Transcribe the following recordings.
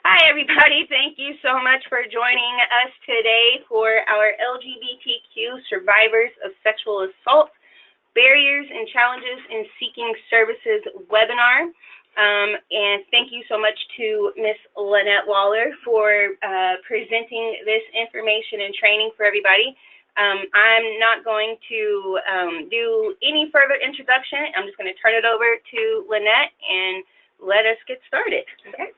Hi, everybody. Thank you so much for joining us today for our LGBTQ Survivors of Sexual Assault, Barriers and Challenges in Seeking Services webinar. And thank you so much to Ms. Lynette Waller for presenting this information and training for everybody. I'm not going to do any further introduction. I'm just going to turn it over to Lynette and let us get started. Okay.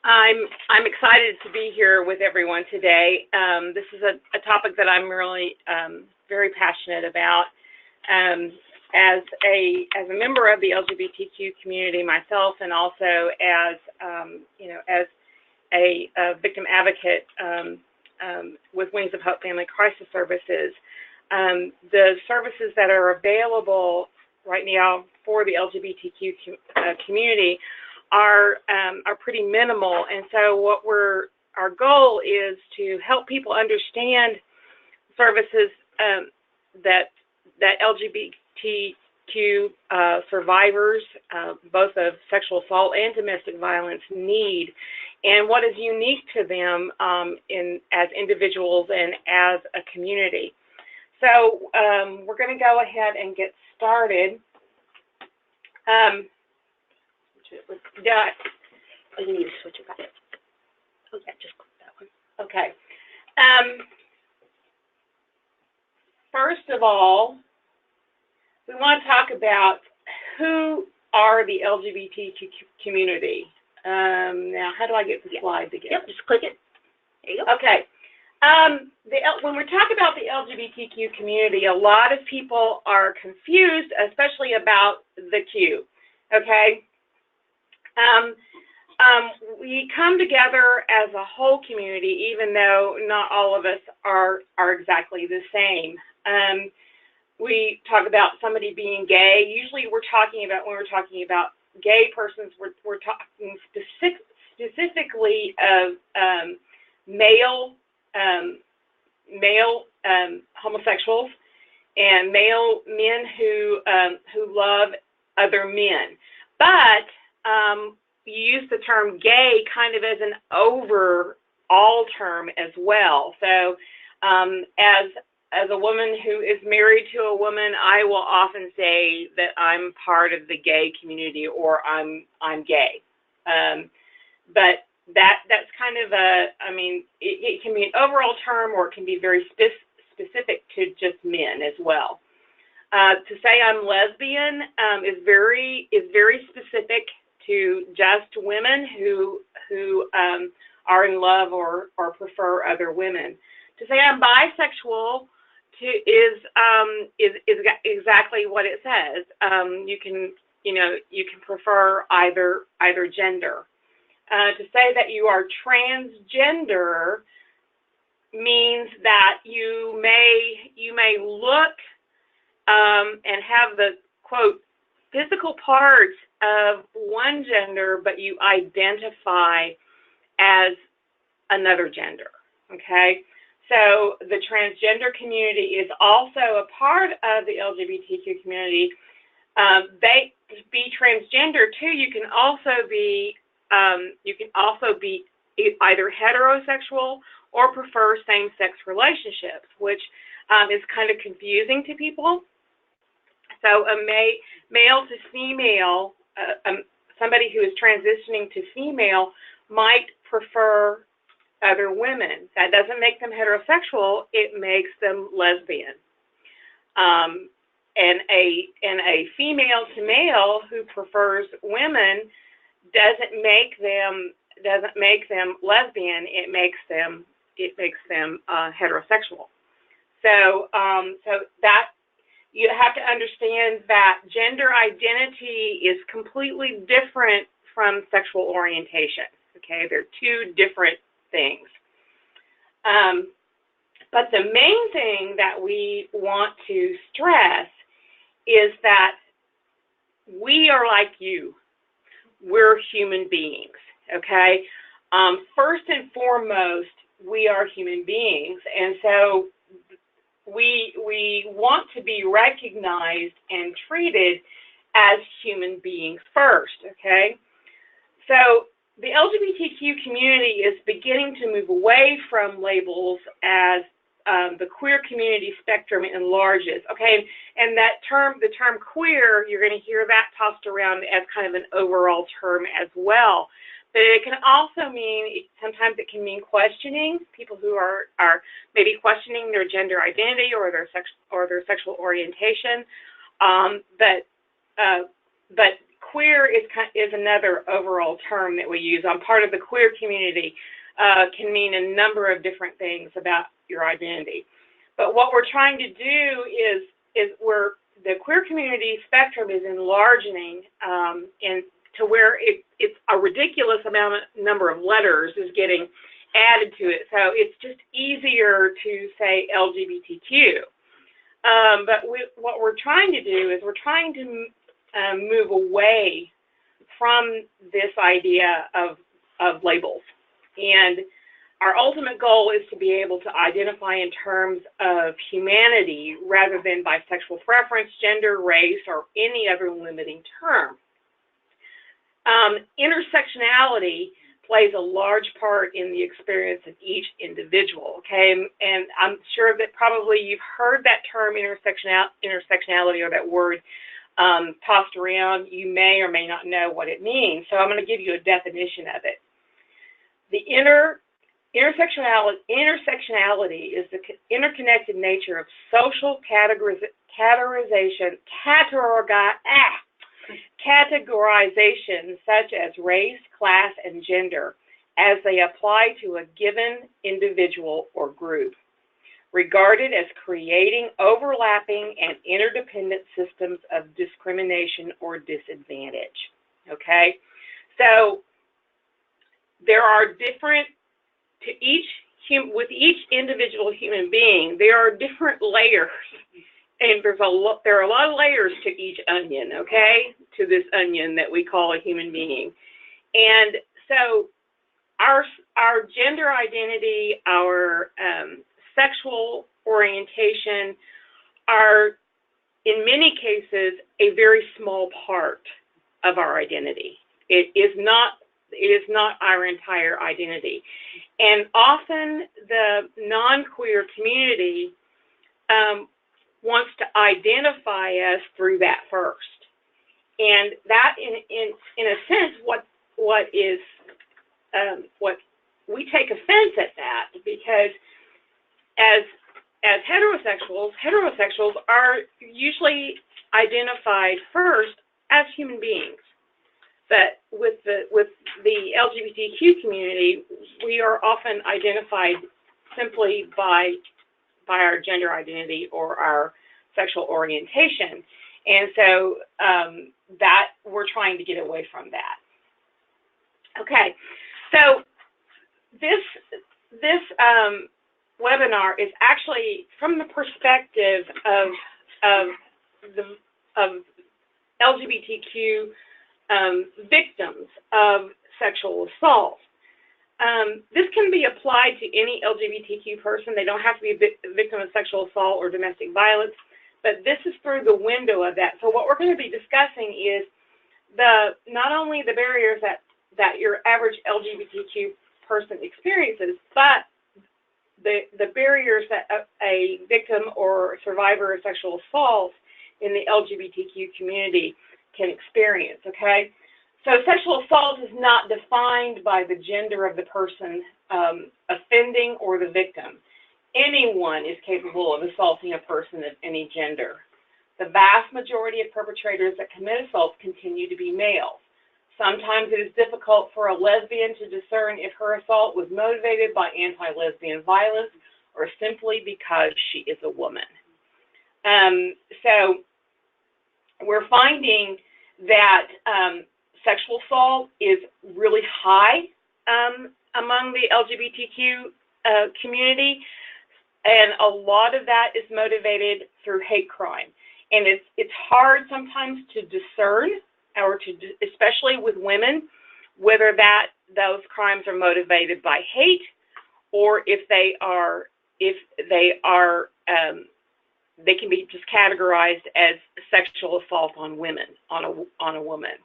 I'm excited to be here with everyone today. This is a topic that I'm really very passionate about. As a member of the LGBTQ community myself, and also as as a victim advocate with Wings of Hope Family Crisis Services, the services that are available right now for the LGBTQ community are pretty minimal, and so our goal is to help people understand services that LGBTQ survivors, both of sexual assault and domestic violence, need, and what is unique to them as individuals and as a community. So we're going to go ahead and get started. You need to switch it back. Oh, yeah, just click that one. Okay. First of all, we want to talk about who are the LGBTQ community. Now, how do I get the slide together? Yep, just click it. There you go. Okay. When we're talking about the LGBTQ community, a lot of people are confused, especially about the Q. Okay. We come together as a whole community, even though not all of us are exactly the same. We talk about somebody being gay. Usually when we're talking about gay persons, we're talking specifically of male homosexuals and male men who love other men. But you use the term gay kind of as an overall term as well. So as a woman who is married to a woman, I will often say that I'm part of the gay community, or I'm gay. But that's kind of it can be an overall term, or it can be very specific to just men as well. To say I'm lesbian is very specific to just women who are in love or prefer other women. To say I'm bisexual is exactly what it says. You can prefer either gender. To say that you are transgender means that you may look and have the, quote, physical parts of one gender, but you identify as another gender, okay? So the transgender community is also a part of the LGBTQ community. They be transgender too. You can also be either heterosexual or prefer same-sex relationships, which is kind of confusing to people. So a male to female, somebody who is transitioning to female might prefer other women. That doesn't make them heterosexual, it makes them lesbian. And a female to male who prefers women doesn't make them lesbian, it makes them heterosexual. So that you have to understand that gender identity is completely different from sexual orientation. Okay, they're two different things. But the main thing that we want to stress is that we are like you. We're human beings, okay? First and foremost, we are human beings, and so we want to be recognized and treated as human beings first, okay? So the LGBTQ community is beginning to move away from labels as the queer community spectrum enlarges, okay? And that term, the term queer, you're going to hear that tossed around as kind of an overall term as well. But it can also mean, sometimes it can mean questioning, people who are maybe questioning their gender identity or their sexual orientation. But queer is another overall term that we use. I'm part of the queer community. Can mean a number of different things about your identity. But what we're trying to do is the queer community spectrum is enlarging and to where it's a ridiculous number of letters is getting added to it. So it's just easier to say LGBTQ. But what we're trying to do is we're trying to move away from this idea of labels. And our ultimate goal is to be able to identify in terms of humanity rather than by sexual preference, gender, race, or any other limiting term. Intersectionality plays a large part in the experience of each individual, okay? And I'm sure that probably you've heard that term intersectionality or that word tossed around. You may or may not know what it means, so I'm going to give you a definition of it. The intersectionality is the interconnected nature of social categorization such as race, class, and gender as they apply to a given individual or group, regarded as creating overlapping and interdependent systems of discrimination or disadvantage. Okay? So there are different, with each individual human being, there are different layers. And there are a lot of layers to each onion, okay, to this onion that we call a human being. And so our gender identity, our sexual orientation are, in many cases, a very small part of our identity. It is not our entire identity. And often the non-queer community wants to identify us through that first. And that, in a sense, what we take offense at that, because as heterosexuals are usually identified first as human beings. But with the LGBTQ community, we are often identified simply by our gender identity or our sexual orientation. And so that we're trying to get away from that. Okay, so this webinar is actually from the perspective of LGBTQ victims of sexual assault. This can be applied to any LGBTQ person. They don't have to be a victim of sexual assault or domestic violence, but this is through the window of that. So what we're going to be discussing is not only the barriers that your average LGBTQ person experiences, but the barriers that a victim or survivor of sexual assault in the LGBTQ community can experience, okay? So sexual assault is not defined by the gender of the person offending or the victim. Anyone is capable of assaulting a person of any gender. The vast majority of perpetrators that commit assaults continue to be males. Sometimes it is difficult for a lesbian to discern if her assault was motivated by anti-lesbian violence or simply because she is a woman. So we're finding that sexual assault is really high among the LGBTQ community, and a lot of that is motivated through hate crime. And it's hard sometimes to discern, or especially with women, whether those crimes are motivated by hate or if they are, they can be just categorized as sexual assault on women, on a woman.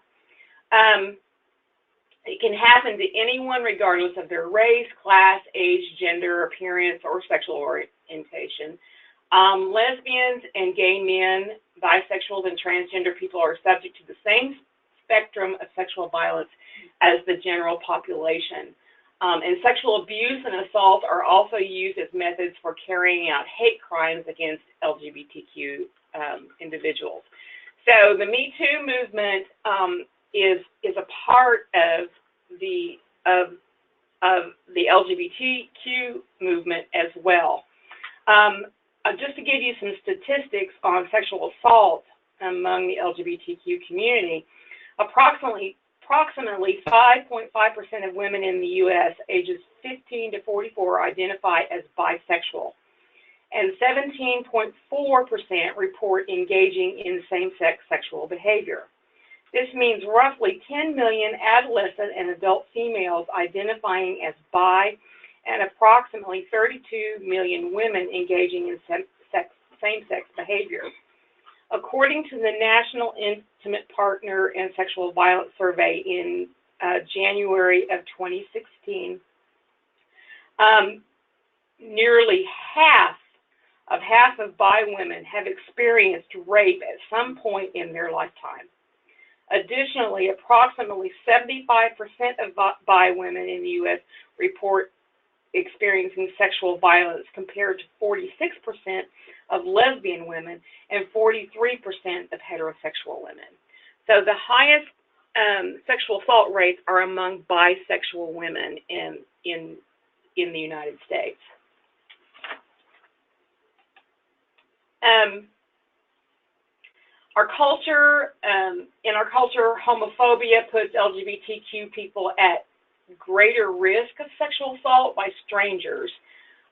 It can happen to anyone regardless of their race, class, age, gender, appearance, or sexual orientation. Lesbians and gay men, bisexual and transgender people are subject to the same spectrum of sexual violence as the general population. And sexual abuse and assault are also used as methods for carrying out hate crimes against LGBTQ individuals. So the Me Too movement is a part of the LGBTQ movement as well. Just to give you some statistics on sexual assault among the LGBTQ community, approximately 5.5% of women in the U.S. ages 15 to 44 identify as bisexual, and 17.4% report engaging in same-sex sexual behavior. This means roughly 10 million adolescent and adult females identifying as bi, and approximately 32 million women engaging in same-sex behavior. According to the National Intimate Partner and Sexual Violence Survey in January of 2016, nearly half of bi women have experienced rape at some point in their lifetime. Additionally, approximately 75% of bi women in the U.S. report experiencing sexual violence, compared to 46% of lesbian women and 43% of heterosexual women. So the highest sexual assault rates are among bisexual women in the United States. In our culture, homophobia puts LGBTQ people at greater risk of sexual assault by strangers.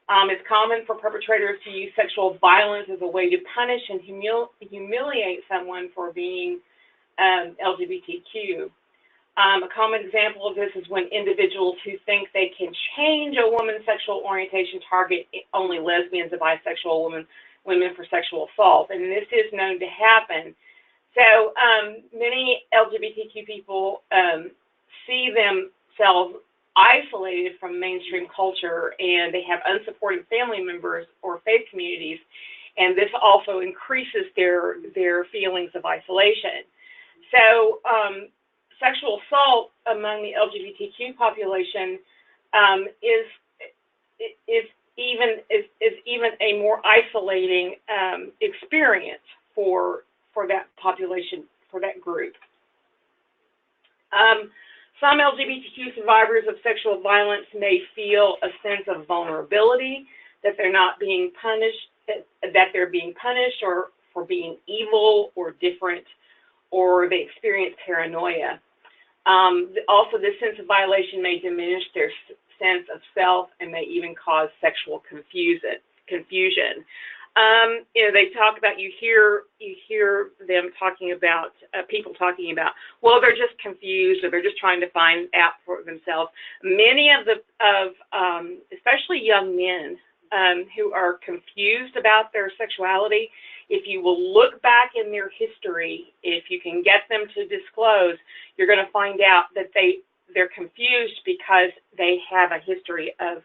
It's common for perpetrators to use sexual violence as a way to punish and humiliate someone for being LGBTQ. A common example of this is when individuals who think they can change a woman's sexual orientation target only lesbians and bisexual women for sexual assault, and this is known to happen. So many LGBTQ people see themselves isolated from mainstream culture, and they have unsupported family members or faith communities, and this also increases their feelings of isolation. So sexual assault among the LGBTQ population is even a more isolating experience for that population, for that group. Some LGBTQ survivors of sexual violence may feel a sense of vulnerability, that they're not being punished, that they're being punished or for being evil or different, or they experience paranoia. Also, this sense of violation may diminish their sense of self and may even cause sexual confusion. They talk about, you hear them talking about, people talking about, well, they're just confused, or they're just trying to find out for themselves. Many of especially young men who are confused about their sexuality, if you will look back in their history, if you can get them to disclose, you're going to find out that they're confused because they have a history of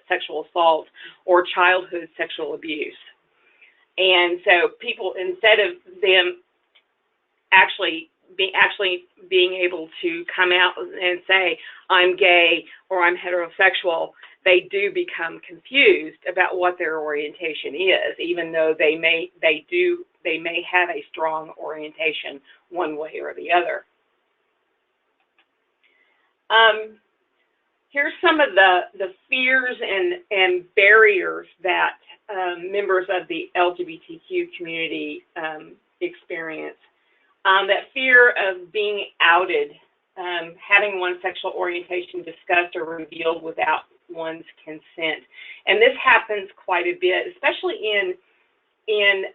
sexual assault or childhood sexual abuse. And so people, instead of them actually being able to come out and say, I'm gay or I'm heterosexual, they do become confused about what their orientation is, even though they may have a strong orientation one way or the other. Here's some of the fears and barriers that members of the LGBTQ community experience. That fear of being outed, having one's sexual orientation discussed or revealed without one's consent. And this happens quite a bit, especially in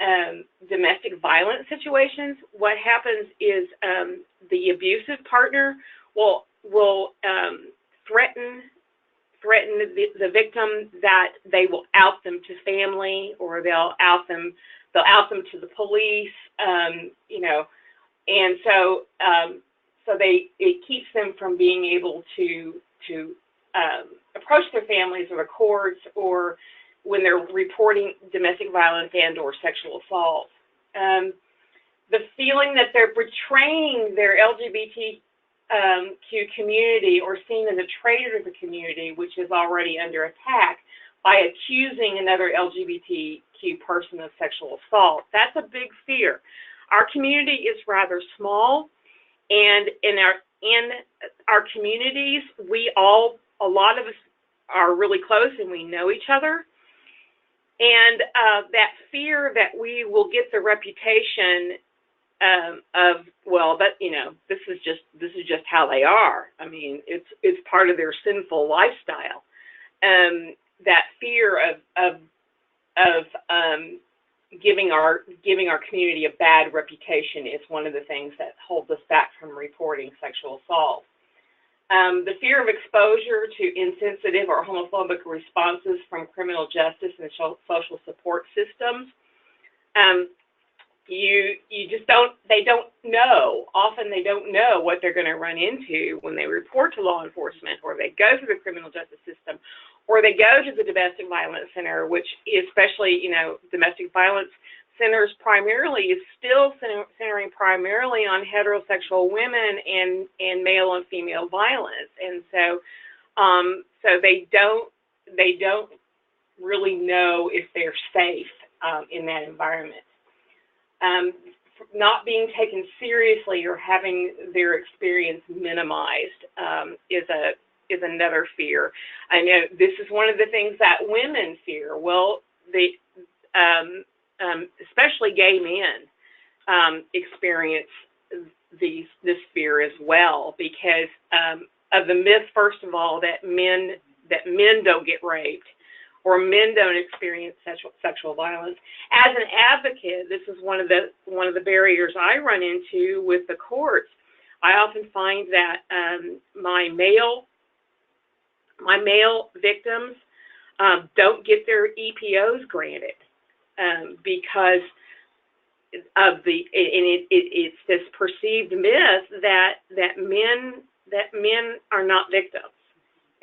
domestic violence situations. What happens is the abusive partner will threaten the victim that they will out them to family, or they'll out them to the police, you know, and so it keeps them from being able to approach their families or the courts, or when they're reporting domestic violence and or sexual assault. The feeling that they're betraying their LGBTQ community, or seen as a traitor to the community, which is already under attack, by accusing another LGBTQ person of sexual assault. That's a big fear. Our community is rather small, and in our communities, a lot of us are really close and we know each other. And that fear that we will get the reputation of, well, that, you know, this is just how they are. I mean, it's part of their sinful lifestyle. That fear of giving our community a bad reputation is one of the things that holds us back from reporting sexual assault. The fear of exposure to insensitive or homophobic responses from criminal justice and social support systems. They don't know. Often they don't know what they're going to run into when they report to law enforcement, or they go through the criminal justice system, or they go to the domestic violence center, which especially, you know, domestic violence centers primarily is still centering primarily on heterosexual women and male and female violence. And so they don't really know if they're safe in that environment. Not being taken seriously or having their experience minimized is another fear. I know this is one of the things that women fear. Well, especially gay men experience this fear as well, because of the myth, first of all, that men don't get raped, or men don't experience sexual violence. As an advocate, this is one of the barriers I run into with the courts. I often find that my male victims don't get their EPOs granted because of it's this perceived myth that men are not victims.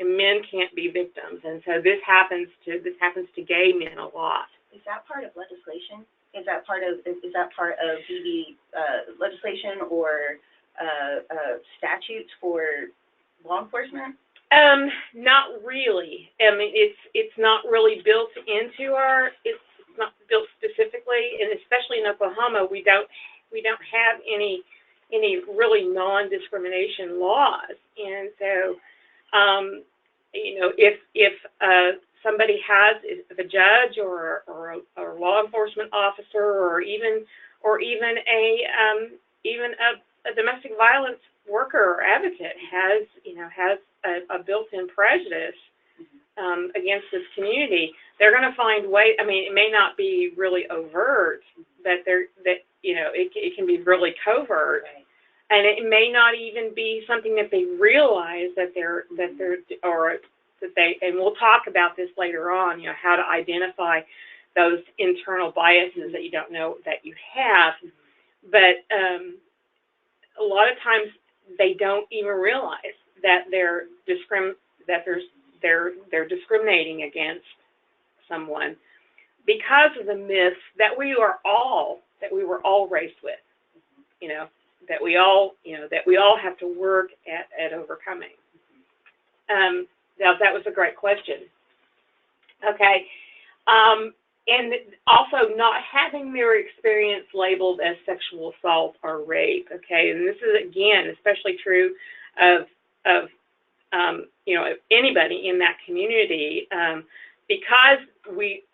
And men can't be victims, and so this happens to gay men a lot. Is that part of legislation? Is that part of DV legislation or statutes for law enforcement? Not really. I mean, it's not really built into it's not built specifically, and especially in Oklahoma, we don't have any really non-discrimination laws, and so. You know, if somebody has, if a judge or a law enforcement officer, or even a domestic violence worker or advocate has a built-in prejudice against this community, they're going to find ways. I mean, it may not be really overt, but it can be really covert. Right. And it may not even be something that they realize and we'll talk about this later on, you know, how to identify those internal biases that you don't know that you have. But a lot of times they don't even realize that they're discriminating against someone because of the myths that we were all raised with, you know. That we all have to work at overcoming. Now that was a great question. Okay, and also not having their experience labeled as sexual assault or rape. Okay, and this is again especially true of anybody in that community, because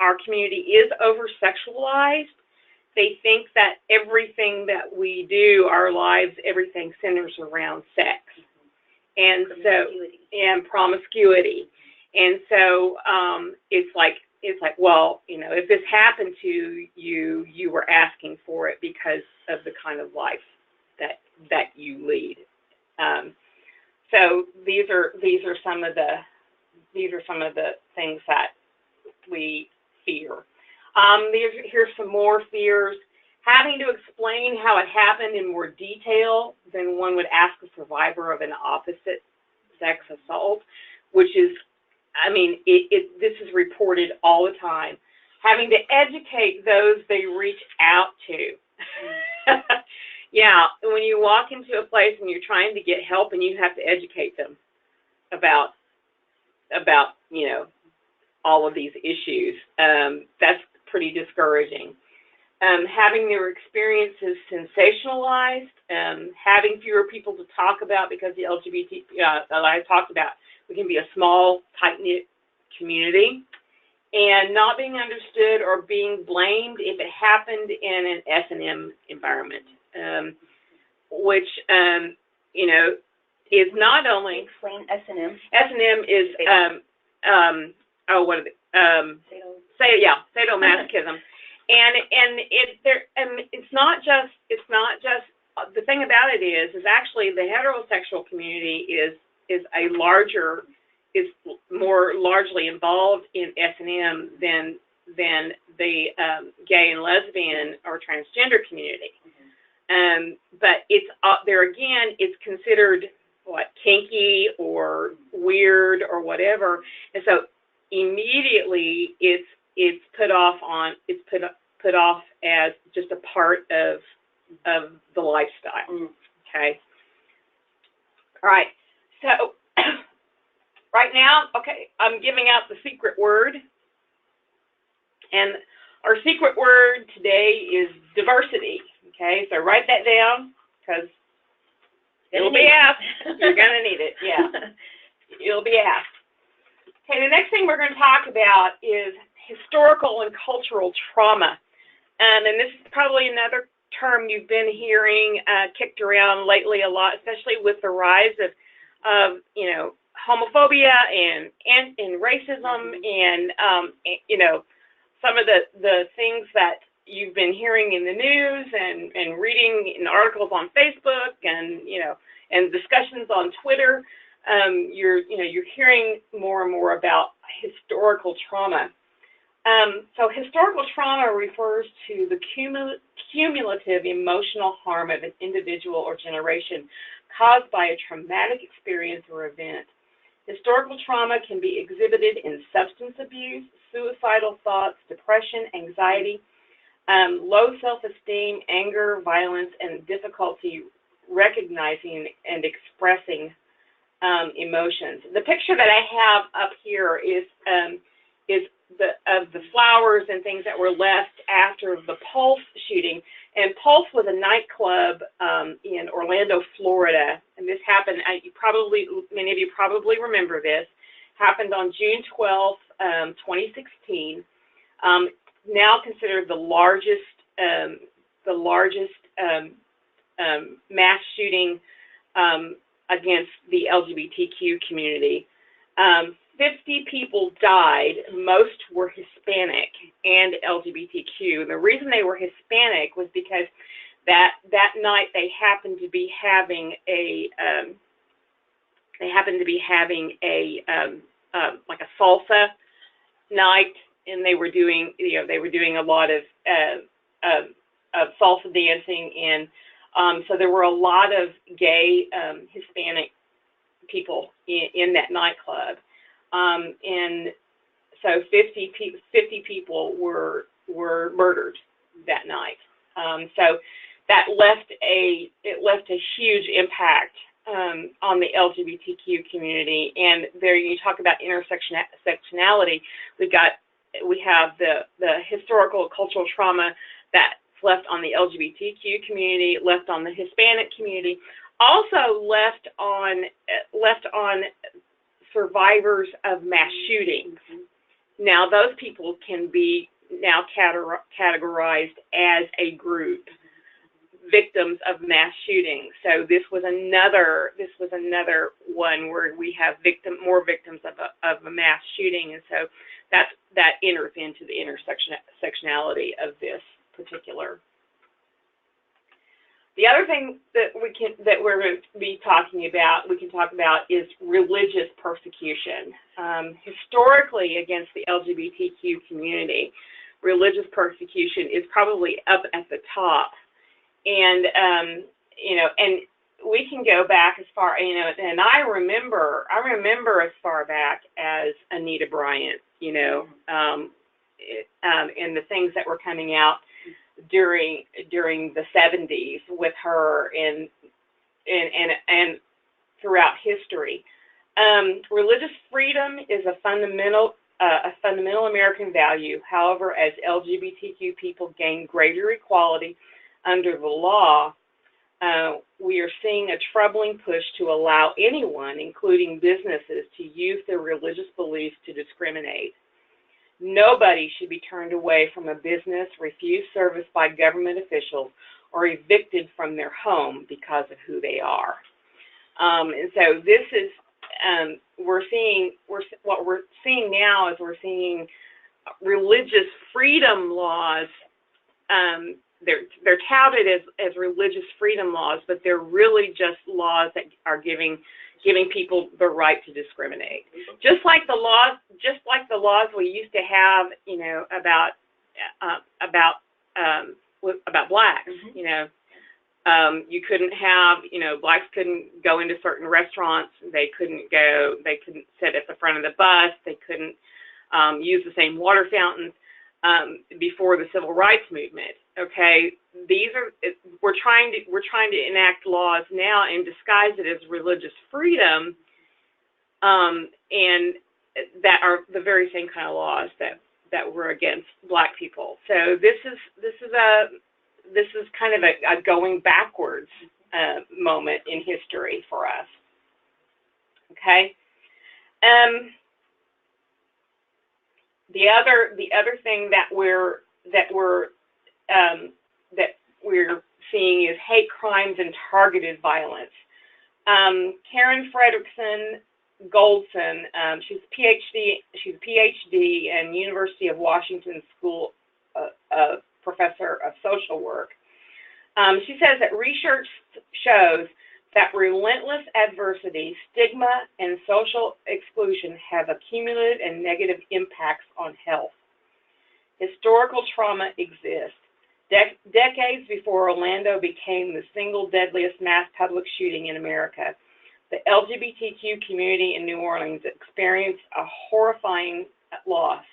our community is over sexualized. They think that everything that we do, our lives, everything centers around sex, and promiscuity, and so it's like, well, you know, if this happened to you, you were asking for it because of the kind of life that you lead. So these are some of the things that we fear. Here's some more fears. Having to explain how it happened in more detail than one would ask a survivor of an opposite sex assault, which is, I mean, this is reported all the time. Having to educate those they reach out to. Yeah, when you walk into a place and you're trying to get help and you have to educate them about you know, all of these issues, that's pretty discouraging. Having their experiences sensationalized, having fewer people to talk about because the LGBT, that I talked about, we can be a small, tight-knit community, and not being understood or being blamed if it happened in an S&M environment, which, you know, is not only... Explain S&M. S&M is, sadomasochism. And it's not just the thing about it is actually the heterosexual community is more largely involved in S&M than the gay and lesbian or transgender community. But it's there again, it's considered kinky or weird or whatever, and so immediately it's put off as just a part of the lifestyle. Okay. All right. So right now, okay, I'm giving out the secret word, and our secret word today is diversity. Okay, so write that down because it'll be asked. You're gonna need it. Yeah, it'll be asked. Okay, the next thing we're going to talk about is historical and cultural trauma. And this is probably another term you've been hearing kicked around lately a lot, especially with the rise of you know, homophobia and racism and you know, some of the things that you've been hearing in the news and reading in articles on Facebook and, you know, and discussions on Twitter. You're hearing more and more about historical trauma. So historical trauma refers to the cumulative emotional harm of an individual or generation caused by a traumatic experience or event. Historical trauma can be exhibited in substance abuse, suicidal thoughts, depression, anxiety, low self-esteem, anger, violence, and difficulty recognizing and expressing emotions. The picture that I have up here is the flowers and things that were left after the Pulse shooting. And Pulse was a nightclub in Orlando, Florida. And this happened, many of you probably remember this, happened on June 12th, 2016. Now considered the largest mass shooting against the LGBTQ community. 50 people died. Most were Hispanic and LGBTQ. And the reason they were Hispanic was because that night they happened to be having a like a salsa night, and they were doing a lot of salsa dancing, and so there were a lot of gay Hispanic people in that nightclub. And so 50 people were murdered that night. So that left a huge impact on the LGBTQ community. And there you talk about intersectionality. We have the historical cultural trauma that's left on the LGBTQ community, left on the Hispanic community, also left on survivors of mass shootings. Now, those people can be now categorized as a group, victims of mass shootings. So this was another one where we have more victims of a mass shooting, and so that enters into the intersectionality of this particular The other thing that we're going to be talking about, is religious persecution. Historically, against the LGBTQ community, religious persecution is probably up at the top, and and we can go back as far, and I remember as far back as Anita Bryant, and the things that were coming out during the 70s with her and throughout history. Religious freedom is a fundamental American value. However, as LGBTQ people gain greater equality under the law, we are seeing a troubling push to allow anyone, including businesses, to use their religious beliefs to discriminate. Nobody should be turned away from a business, refused service by government officials, or evicted from their home because of who they are. And so this is, what we're seeing now is we're seeing religious freedom laws. They're touted as religious freedom laws, but they're really just laws that are giving people the right to discriminate. Just like the laws we used to have, about blacks. Mm-hmm. You couldn't have, blacks couldn't go into certain restaurants. They couldn't sit at the front of the bus. They couldn't use the same water fountains before the civil rights movement. Okay, we're trying to enact laws now and disguise it as religious freedom, and that are the very same kind of laws that were against black people. So this is kind of a going backwards moment in history for us. Okay. The other thing that we're seeing is hate crimes and targeted violence. Karen Fredrickson Goldson, she's a PhD and University of Washington School professor of social work. She says that research shows that relentless adversity, stigma, and social exclusion have accumulated and negative impacts on health. Historical trauma exists. Decades before Orlando became the single deadliest mass public shooting in America, the LGBTQ community in New Orleans experienced a horrifying loss.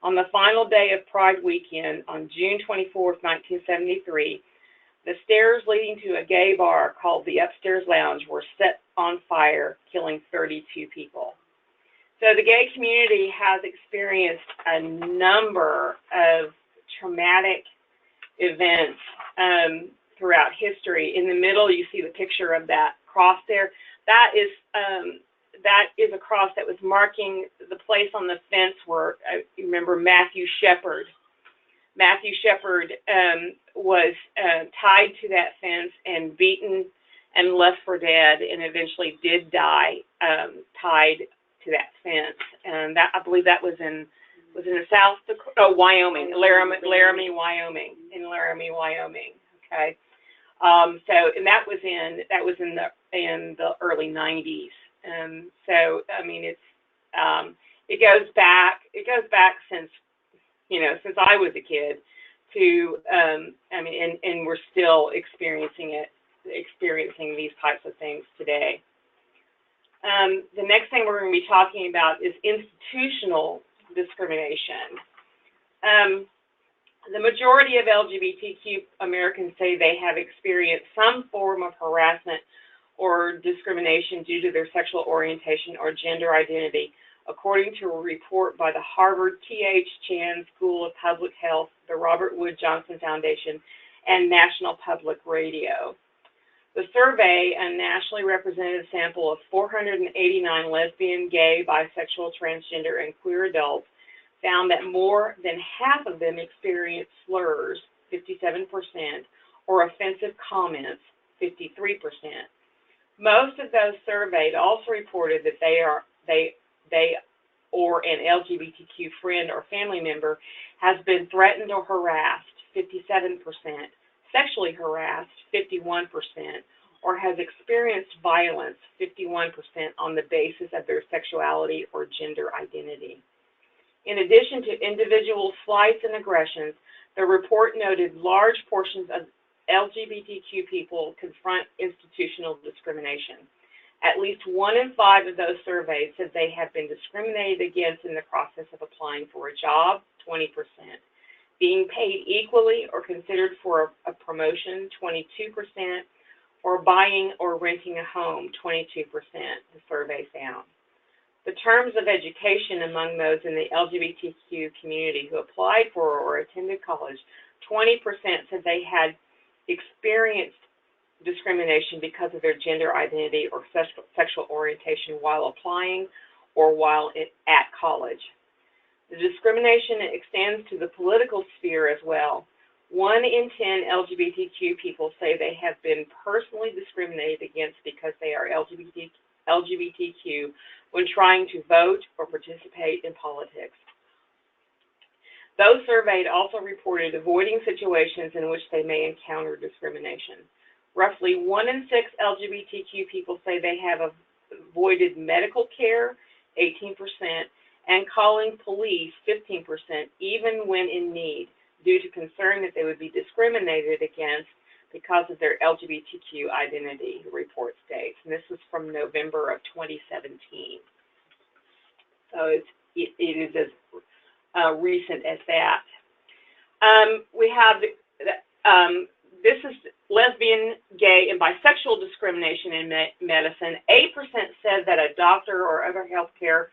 On the final day of Pride weekend, on June 24, 1973, the stairs leading to a gay bar called the Upstairs Lounge were set on fire, killing 32 people. So the gay community has experienced a number of traumatic events throughout history. In the middle, you see the picture of that cross there. That is a cross that was marking the place on the fence where, you remember, Matthew Shepard. Matthew Shepard was tied to that fence and beaten and left for dead, and eventually did die tied to that fence. And that, I believe, that was in South Dakota, Wyoming, Laramie, Wyoming. Okay. So, and that was in the early 90s. So, I mean, it goes back since I was a kid to, and we're still experiencing these types of things today. The next thing we're going to be talking about is institutional discrimination. The majority of LGBTQ Americans say they have experienced some form of harassment or discrimination due to their sexual orientation or gender identity, according to a report by the Harvard T.H. Chan School of Public Health, the Robert Wood Johnson Foundation, and National Public Radio. The survey, a nationally representative sample of 489 lesbian, gay, bisexual, transgender, and queer adults, found that more than half of them experienced slurs, 57%, or offensive comments, 53%. Most of those surveyed also reported that they or an LGBTQ friend or family member has been threatened or harassed, 57%, sexually harassed, 51%, or has experienced violence, 51%, on the basis of their sexuality or gender identity. In addition to individual slights and aggressions, the report noted large portions of LGBTQ people confront institutional discrimination. At least 1 in 5 of those surveyed said they have been discriminated against in the process of applying for a job, 20%. Being paid equally or considered for a promotion, 22%, or buying or renting a home, 22%, the survey found. The terms of education among those in the LGBTQ community who applied for or attended college, 20% said they had experienced discrimination because of their gender identity or sexual orientation while applying or while at college. The discrimination extends to the political sphere as well. 1 in 10 LGBTQ people say they have been personally discriminated against because they are LGBTQ when trying to vote or participate in politics. Those surveyed also reported avoiding situations in which they may encounter discrimination. Roughly 1 in 6 LGBTQ people say they have avoided medical care, 18%, and calling police, 15%, even when in need, due to concern that they would be discriminated against because of their LGBTQ identity, the report states. And this was from November of 2017. So it is as recent as that. We have, this is lesbian, gay, and bisexual discrimination in medicine. 8% said that a doctor or other healthcare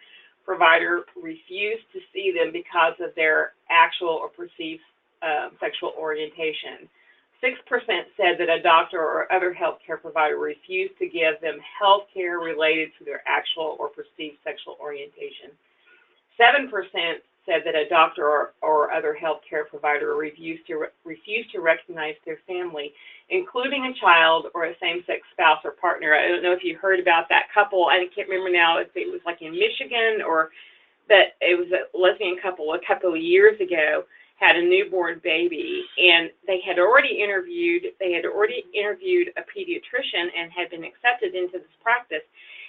provider refused to see them because of their actual or perceived sexual orientation. 6% said that a doctor or other healthcare provider refused to give them health care related to their actual or perceived sexual orientation. 7% said that a doctor or other healthcare provider refused to recognize their family, including a child or a same-sex spouse or partner. I don't know if you heard about that couple. I can't remember now if it was like in Michigan or that it was a lesbian couple a couple of years ago, had a newborn baby, and they had already interviewed a pediatrician and had been accepted into this practice.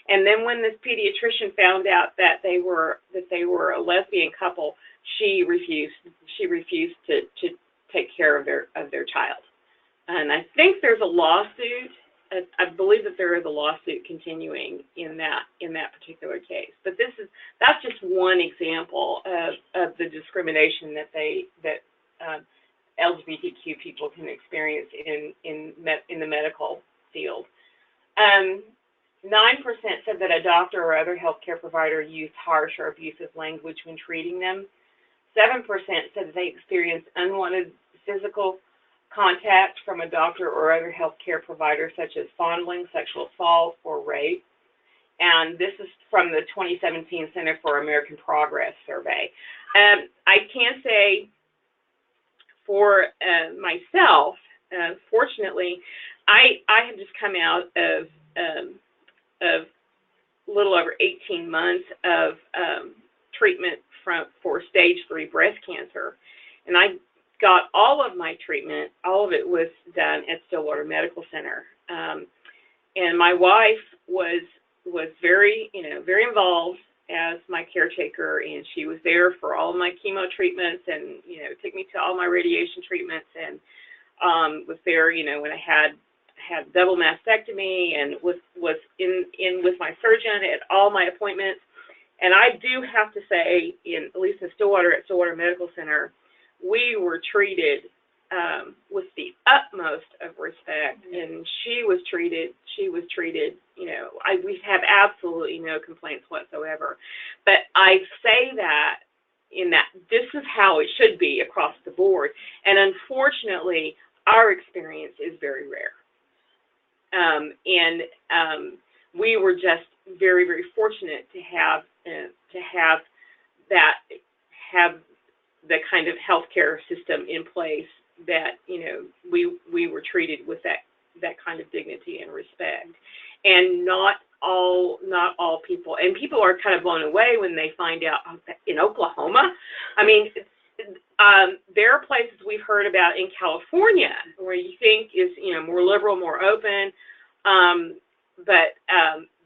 And then when this pediatrician found out that they were a lesbian couple, she refused to take care of their child. And I think there's a lawsuit. I believe that there is a lawsuit continuing in that particular case. But that's just one example of the discrimination that LGBTQ people can experience in the medical field. 9% said that a doctor or other healthcare provider used harsh or abusive language when treating them. 7% said that they experienced unwanted physical contact from a doctor or other healthcare provider, such as fondling, sexual assault, or rape. And this is from the 2017 Center for American Progress survey. I can say for myself, fortunately, I have just come out of a little over 18 months of treatment for stage 3 breast cancer. And I got all of my treatment, all of it was done at Stillwater Medical Center. And my wife was very involved as my caretaker, and she was there for all of my chemo treatments and, took me to all my radiation treatments, and was there, when I had double mastectomy, and was in with my surgeon at all my appointments. And I do have to say, at least in Stillwater, at Stillwater Medical Center, we were treated with the utmost of respect, and she was treated, we have absolutely no complaints whatsoever. But I say that this is how it should be across the board, and unfortunately, our experience is very rare. We were just very, very fortunate to have the kind of healthcare system in place that we were treated with that kind of dignity and respect. And not all people, and people are kind of blown away when they find out in Oklahoma. I mean, there are places we've heard about in California, where you think is, more liberal, more open, but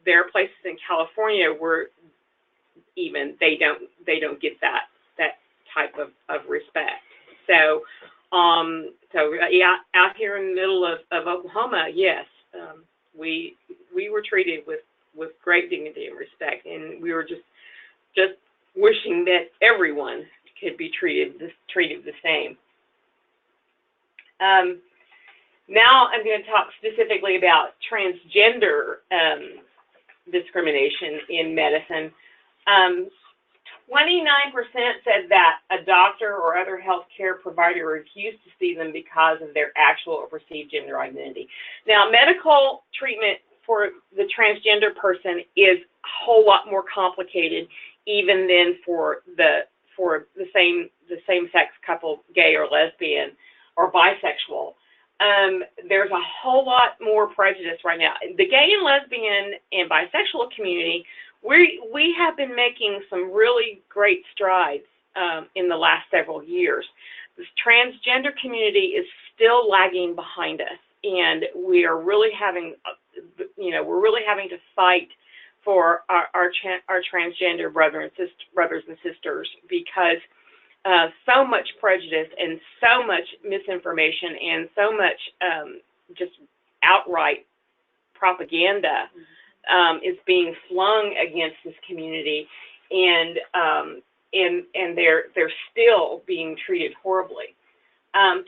there are places in California where even they don't get that type of respect. So, yeah, out here in the middle of Oklahoma, yes, we were treated with great dignity and respect, and we were just wishing that everyone could be treated the same. Now I'm going to talk specifically about transgender discrimination in medicine. 29% said that a doctor or other healthcare provider refused to see them because of their actual or perceived gender identity. Now, medical treatment for the transgender person is a whole lot more complicated even than for the same-sex couple, gay or lesbian or bisexual. There's a whole lot more prejudice right now. The gay and lesbian and bisexual community, we have been making some really great strides in the last several years. This transgender community is still lagging behind us, and we are really having, to fight for our transgender brothers and sisters, because so much prejudice and so much misinformation and so much just outright propaganda is being flung against this community, and they're still being treated horribly. 12%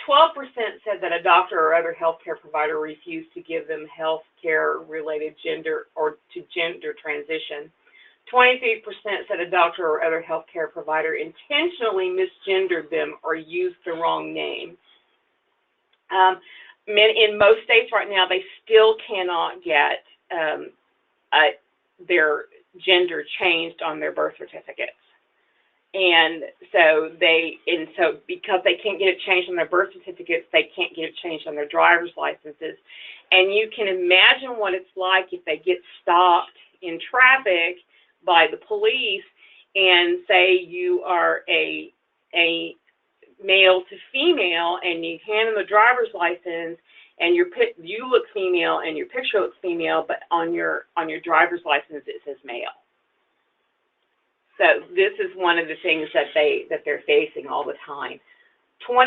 said that a doctor or other healthcare provider refused to give them health care related gender transition. 23% said a doctor or other healthcare provider intentionally misgendered them or used the wrong name. In most states right now, they still cannot get their gender changed on their birth certificates. And so because they can't get it changed on their birth certificates, they can't get it changed on their driver's licenses. And you can imagine what it's like if they get stopped in traffic by the police and say you are a male to female, and you hand them the driver's license, and you look female and your picture looks female, but on your driver's license it says male. So this is one of the things that they're facing all the time. 29%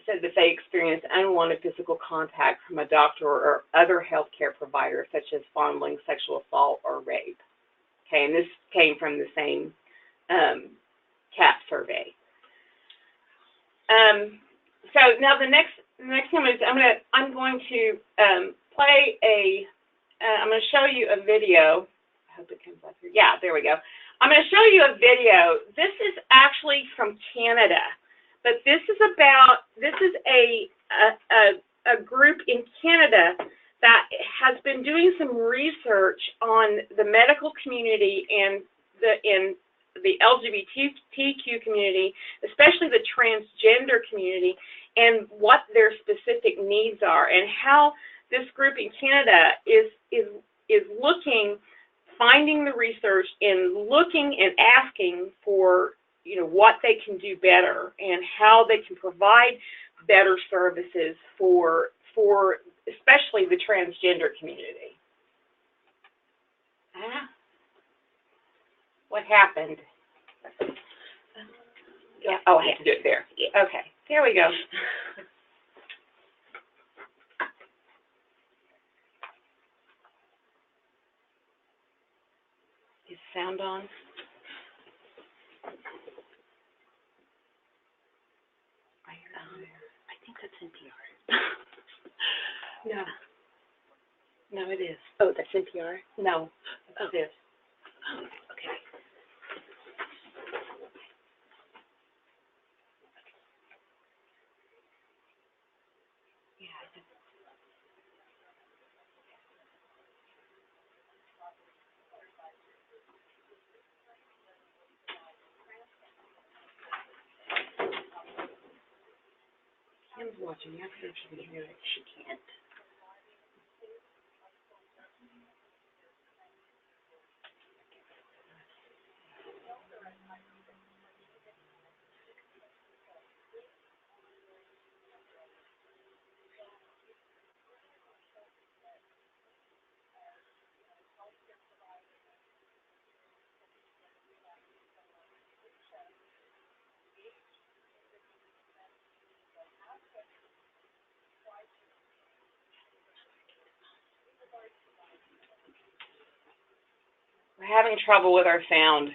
said that they experienced unwanted physical contact from a doctor or other healthcare provider, such as fondling, sexual assault, or rape. Okay, and this came from the same CAP survey. So now the next thing is I'm going to play I'm going to show you a video. I hope it comes up here. Yeah, there we go. I'm going to show you a video. This is actually from Canada, but this is a group in Canada that has been doing some research on the medical community and the LGBTQ community, especially the transgender community, and what their specific needs are, and how this group in Canada is finding the research and looking and asking for what they can do better and how they can provide better services for especially the transgender community. What happened? Yeah. Oh, I have to do it there. Yeah. Okay. There we go. Is sound on? I think that's NPR. No, it is. Oh, that's NPR? No, that's this. Oh, okay. Kim's watching. I think she can hear it. She can't. We're having trouble with our sound.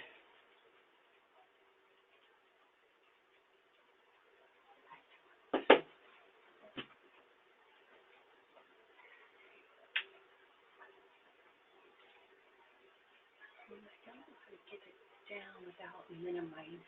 Get it down without minimizing.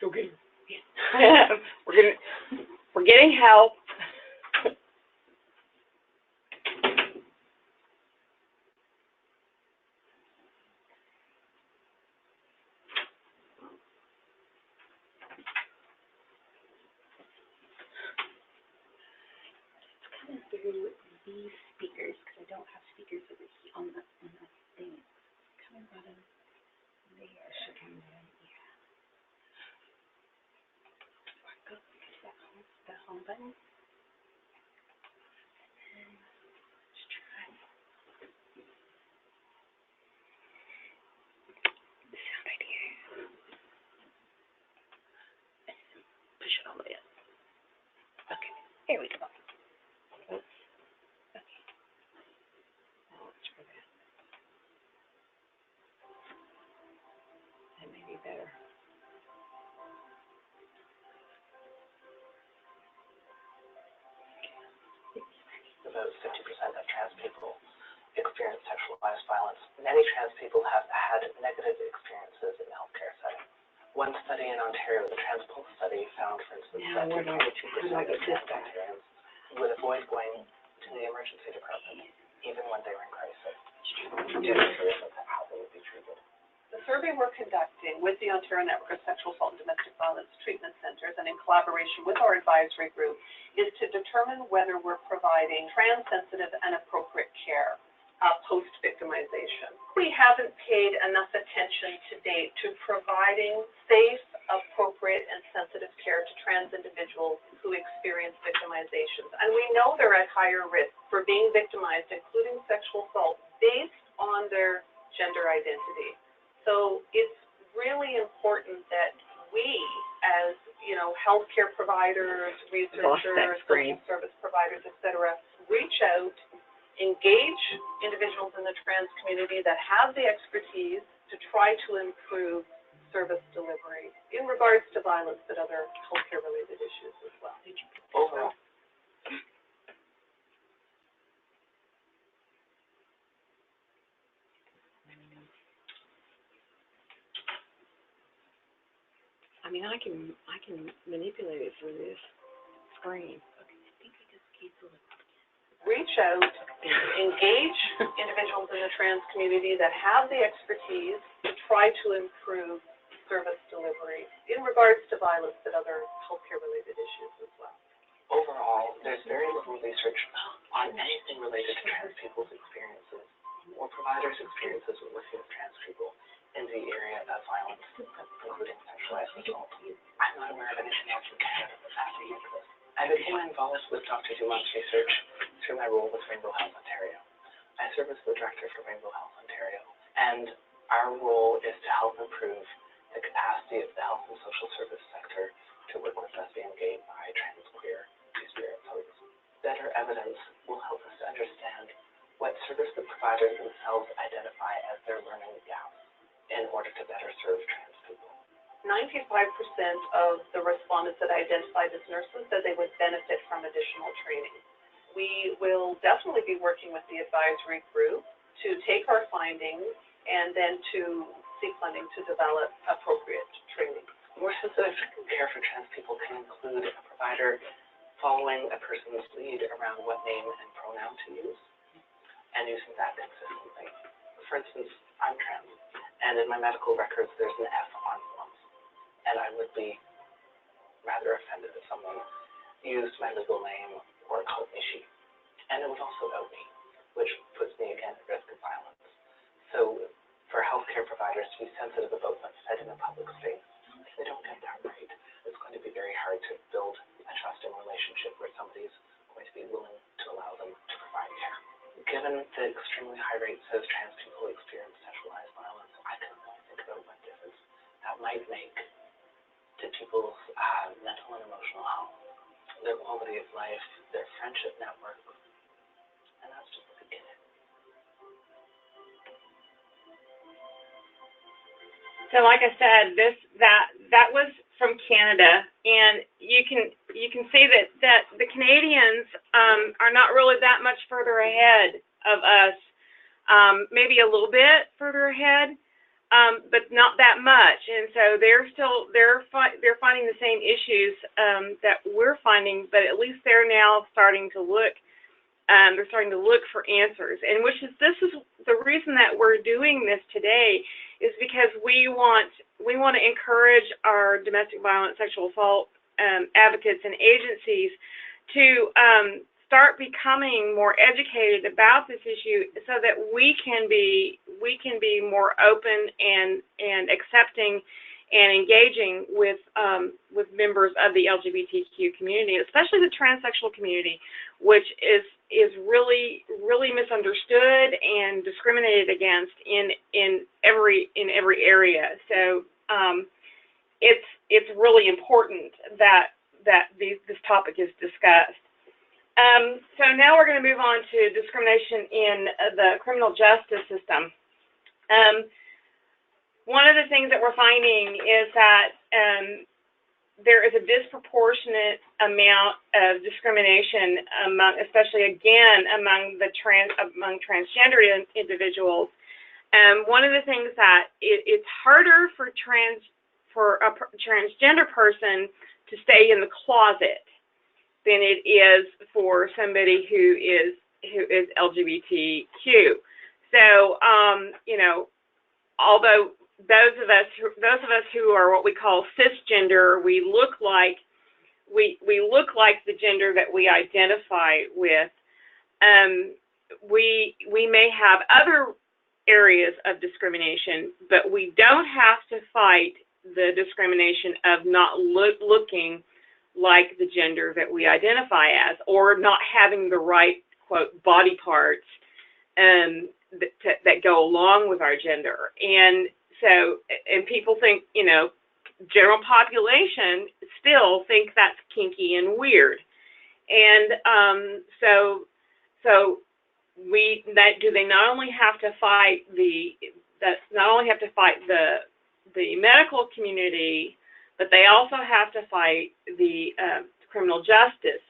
Okay. We're getting help. It's through these speakers because I don't have speakers over here on the thing. It's coming bottom there. Should come in. Yeah. Go to the home button. And let's try the sound right here. Push it all the way up. Okay. Here we go. Oops. Okay. Now let's try that. That may be better. About 50% of trans people experience sexualized violence. Many trans people have had negative experiences in the healthcare setting. One study in Ontario, the Trans Pulse study, found, for instance, that 22% of trans Ontarians would avoid going to the emergency department, even when they were in crisis, due to fears of how they would be treated. The survey we're conducting with the Ontario Network of Sexual Assault and Domestic Violence Treatment Centers and in collaboration with our advisory group is to determine whether we're providing trans-sensitive and appropriate care post-victimization. We haven't paid enough attention to date to providing safe, appropriate, and sensitive care to trans individuals who experience victimizations. And we know they're at higher risk for being victimized, including sexual assault, based on their gender identity. So it's really important that we, as healthcare providers, researchers, social service providers, et cetera, reach out, engage individuals in the trans community that have the expertise to try to improve service delivery in regards to violence but other healthcare-related issues as well. Overall, I mean, I can manipulate it through this screen. Reach out, engage individuals in the trans community that have the expertise to try to improve service delivery in regards to violence but other healthcare-related issues as well. Overall, there's very little research on anything related to trans people's experiences or providers' experiences with working with trans people in the area of violence, including sexualized assault. I'm not aware of anything else in Canada that's happening like this. I've been involved with Dr. Dumont's research through my role with Rainbow Health Ontario. I serve as the director for Rainbow Health Ontario, and our role is to help improve the capacity of the health and social service sector to work with lesbian, gay, bi, trans, queer, two-spirit folks. Better evidence will help us to understand what service the providers themselves identify as their learning gaps in order to better serve trans people. 95% of the respondents that identified as nurses said they would benefit from additional training. We will definitely be working with the advisory group to take our findings and then to seek funding to develop appropriate training. More sensitive care for trans people can include a provider following a person's lead around what name and pronoun to use and using that consistently. For instance, I'm trans, and in my medical records there's an F on forms, and I would be rather offended if someone used my legal name or called me she. And it would also out me, which puts me again at risk of violence. So for healthcare providers to be sensitive about what's said in a public space, so they don't get extremely high rates as trans people experience sexualized violence, I can only think about what difference that might make to people's mental and emotional health, their quality of life, their friendship network, and that's just the beginning. So, like I said, that was from Canada, and you can see that the Canadians are not really that much further ahead of us. Maybe a little bit further ahead, but not that much. And so they're finding the same issues that we're finding, but at least they're now starting to look. They're starting to look for answers, and this is the reason that we're doing this today, is because we want to encourage our domestic violence, sexual assault advocates and agencies to start becoming more educated about this issue, so that we can be more open and accepting and engaging with members of the LGBTQ community, especially the transsexual community, which is really misunderstood and discriminated against in every area. So it's really important that this topic is discussed. So now we're going to move on to discrimination in the criminal justice system. One of the things that we're finding is that there is a disproportionate amount of discrimination especially among transgender individuals. One of the things that it's harder for a transgender person to stay in the closet than it is for somebody who is LGBTQ. So although those of us who are what we call cisgender, we look like the gender that we identify with. We may have other areas of discrimination, but we don't have to fight the discrimination of not looking like the gender that we identify as, or not having the right, quote, body parts that go along with our gender. And people think, general population still think that's kinky and weird. And they not only have to fight the medical community, but they also have to fight the criminal justice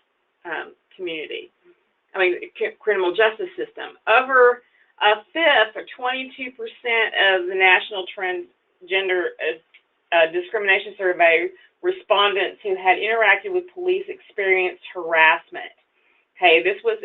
criminal justice system. Over a fifth, or 22% of the National Transgender Discrimination Survey respondents who had interacted with police experienced harassment. Okay, this was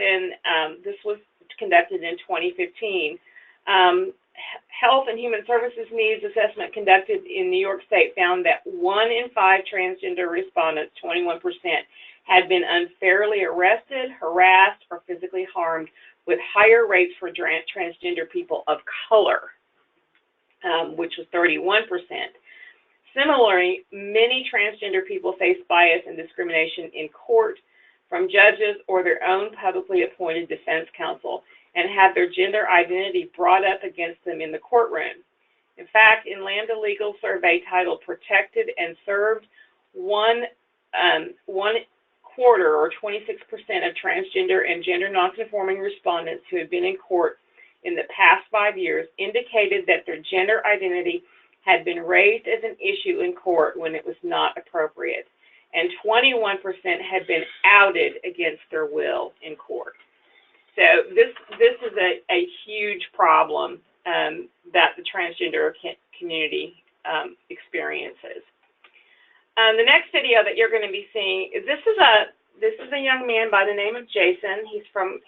conducted in 2015. Health and Human Services Needs Assessment conducted in New York State found that 1 in 5 transgender respondents, 21%, had been unfairly arrested, harassed, or physically harmed, with higher rates for transgender people of color, which was 31%. Similarly, many transgender people face bias and discrimination in court from judges or their own publicly appointed defense counsel, and have their gender identity brought up against them in the courtroom. In fact, in Lambda Legal survey titled Protected and Served, one quarter, or 26% of transgender and gender nonconforming respondents who had been in court in the past 5 years indicated that their gender identity had been raised as an issue in court when it was not appropriate, and 21% had been outed against their will in court. So this is a huge problem that the transgender community experiences. The next video that you're going to be seeing is this is a young man by the name of Jason. He's from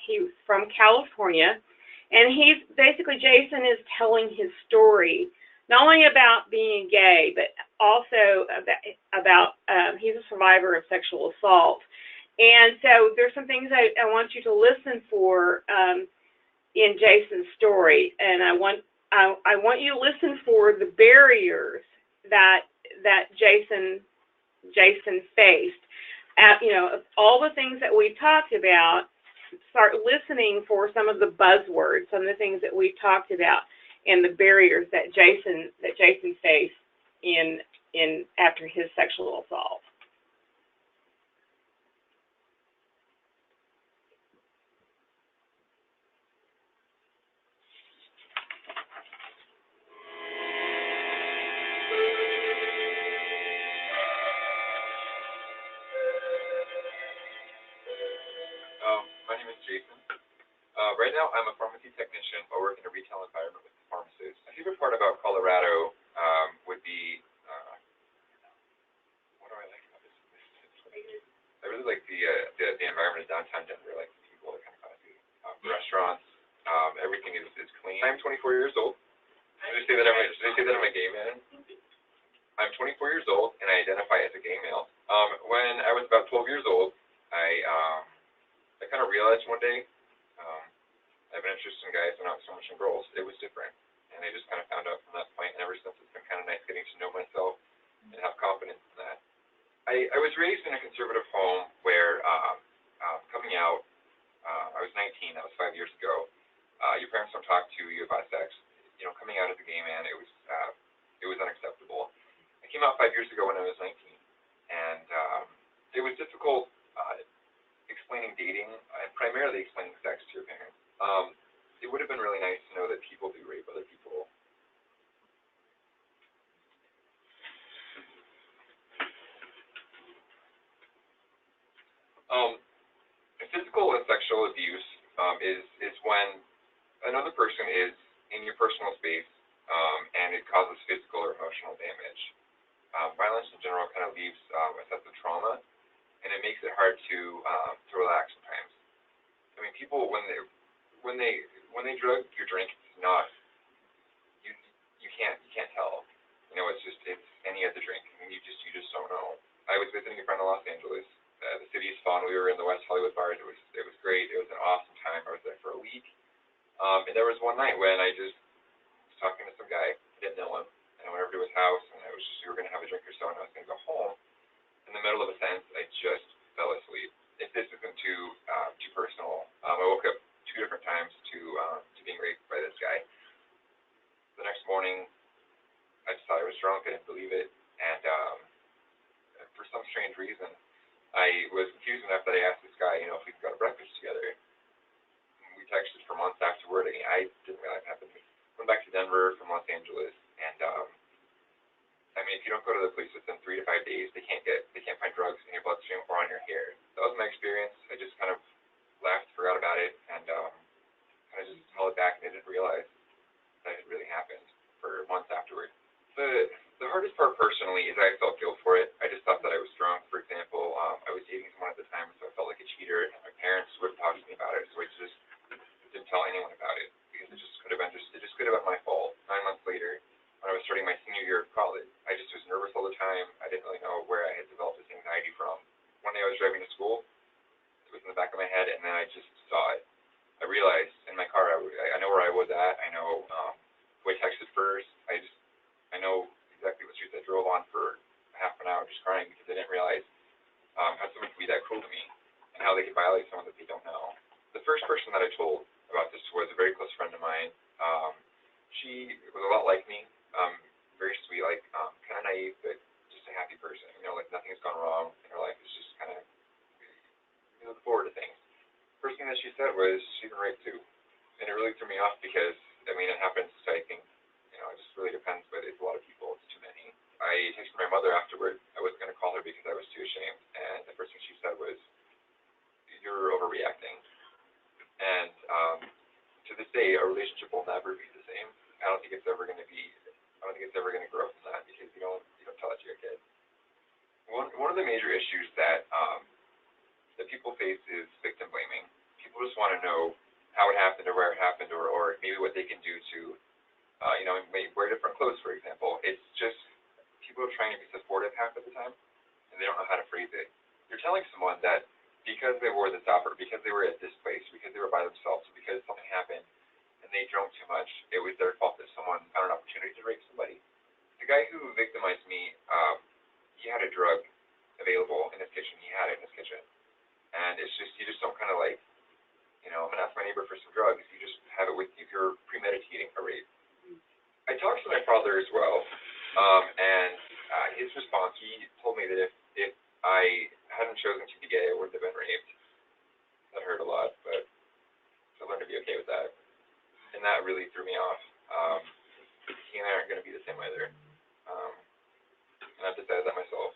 California, and Jason is telling his story, not only about being gay, but also about he's a survivor of sexual assault. And so there's some things I want you to listen for in Jason's story, and I want you to listen for the barriers that Jason faced. All the things that we talked about, start listening for some of the buzzwords, some of the things that we've talked about, and the barriers that Jason faced in after his sexual assault. My name is Jason. Right now, I'm a pharmacy technician. I work in a retail environment with pharmacists. My favorite part about Colorado would be, what do I like about this city? I really like the environment of downtown Denver. Like the people are kind of classy. Restaurants, everything is clean. I'm 24 years old. Should I say that I'm a gay man? I'm 24 years old and I identify as a gay male. When I was about 12 years old, I kind of realized one day. I have an interest in guys and not so much in girls. It was different. And I just kind of found out from that point, and ever since it's been kind of nice getting to know myself and have confidence in that. I was raised in a conservative home where coming out, I was 19, that was 5 years ago. Your parents don't talk to you about sex. You know, coming out as a gay man, it was unacceptable. I came out 5 years ago when I was 19, and it was difficult explaining dating and primarily explaining sex to your parents. It would have been really nice to know that people do rape other people. Physical and sexual abuse is when another person is in your personal space and it causes physical or emotional damage. Violence in general kind of leaves a sense of trauma, and it makes it hard to relax sometimes. I mean, people when they drug your drink, it's not you can't tell. You know, it's any other drink, and you just don't know. I was visiting a friend in Los Angeles. The city is fun. We were in the West Hollywood bars. It was great. It was an awesome time. I was there for a week. And there was one night when I just was talking to some guy. I didn't know him, and I went over to his house, and we were gonna have a drink or so, and I was gonna go home. In the middle of a sentence, I just fell asleep. If this isn't too personal, I woke up 2 different times to being raped by this guy. The next morning, I just thought I was drunk. I didn't believe it, and for some strange reason, I was confused enough that I asked this guy, you know, if we could go to breakfast together. We texted for months afterward, and I didn't realize it happened. Went back to Denver from Los Angeles, and I mean, if you don't go to the police within 3 to 5 days, they can't find drugs in your bloodstream or on your hair. That was my experience. I just kind of laughed, forgot about it, and kind of just held it back, and I didn't realize that it really happened for months afterward. The hardest part personally is I felt guilt for it. I just thought that I was drunk. For example, I was dating someone at the time, so I felt like a cheater, and my parents wouldn't talk to me about it, so I just didn't tell anyone about it because it just could have been my fault. 9 months later, when I was starting my senior year of college, I just was nervous all the time. I didn't really know where I had developed this anxiety from. One day I was driving to school. It was in the back of my head, and then I just saw it. I realized in my car, I know where I was at. I know who I texted first. I know exactly what streets I drove on for half an hour just crying because I didn't realize how someone could be that cruel to me and how they could violate someone that they don't know. The first person that I told about this was a very close friend of mine. She was a lot like me, very sweet, like kind of naive, but just a happy person. You know, like nothing has gone wrong in her life. It's just kind of you look forward to things. First thing that she said was she's been raped too, and it really threw me off because I mean it happens. I think you know it just really depends, but it's a lot of people. It's too many. I texted my mother afterward. I wasn't going to call her because I was too ashamed, and the first thing she said was, "You're overreacting." And to this day, a relationship will never be the same. I don't think it's ever going to grow from that because you don't tell it to your kid. One of the major issues that people face is victim blaming. People just want to know how it happened or where it happened or maybe what they can do to wear different clothes, for example. It's just people are trying to be supportive half of the time and they don't know how to phrase it. You're telling someone that because they wore this outfit, because they were at this place, because they were by themselves, because something happened and they drank too much, it was their fault that someone found an opportunity to rape somebody. The guy who victimized me, he had a drug available in his kitchen. He had it in his kitchen. And it's just, you just don't kind of like I'm going to ask my neighbor for some drugs. You just have it with you if you're premeditating a rape. I talked to my father as well, and his response, he told me that if I hadn't chosen to be gay, I wouldn't have been raped. That hurt a lot, but I learned to be okay with that. And that really threw me off. He and I aren't going to be the same either. And I've decided that myself.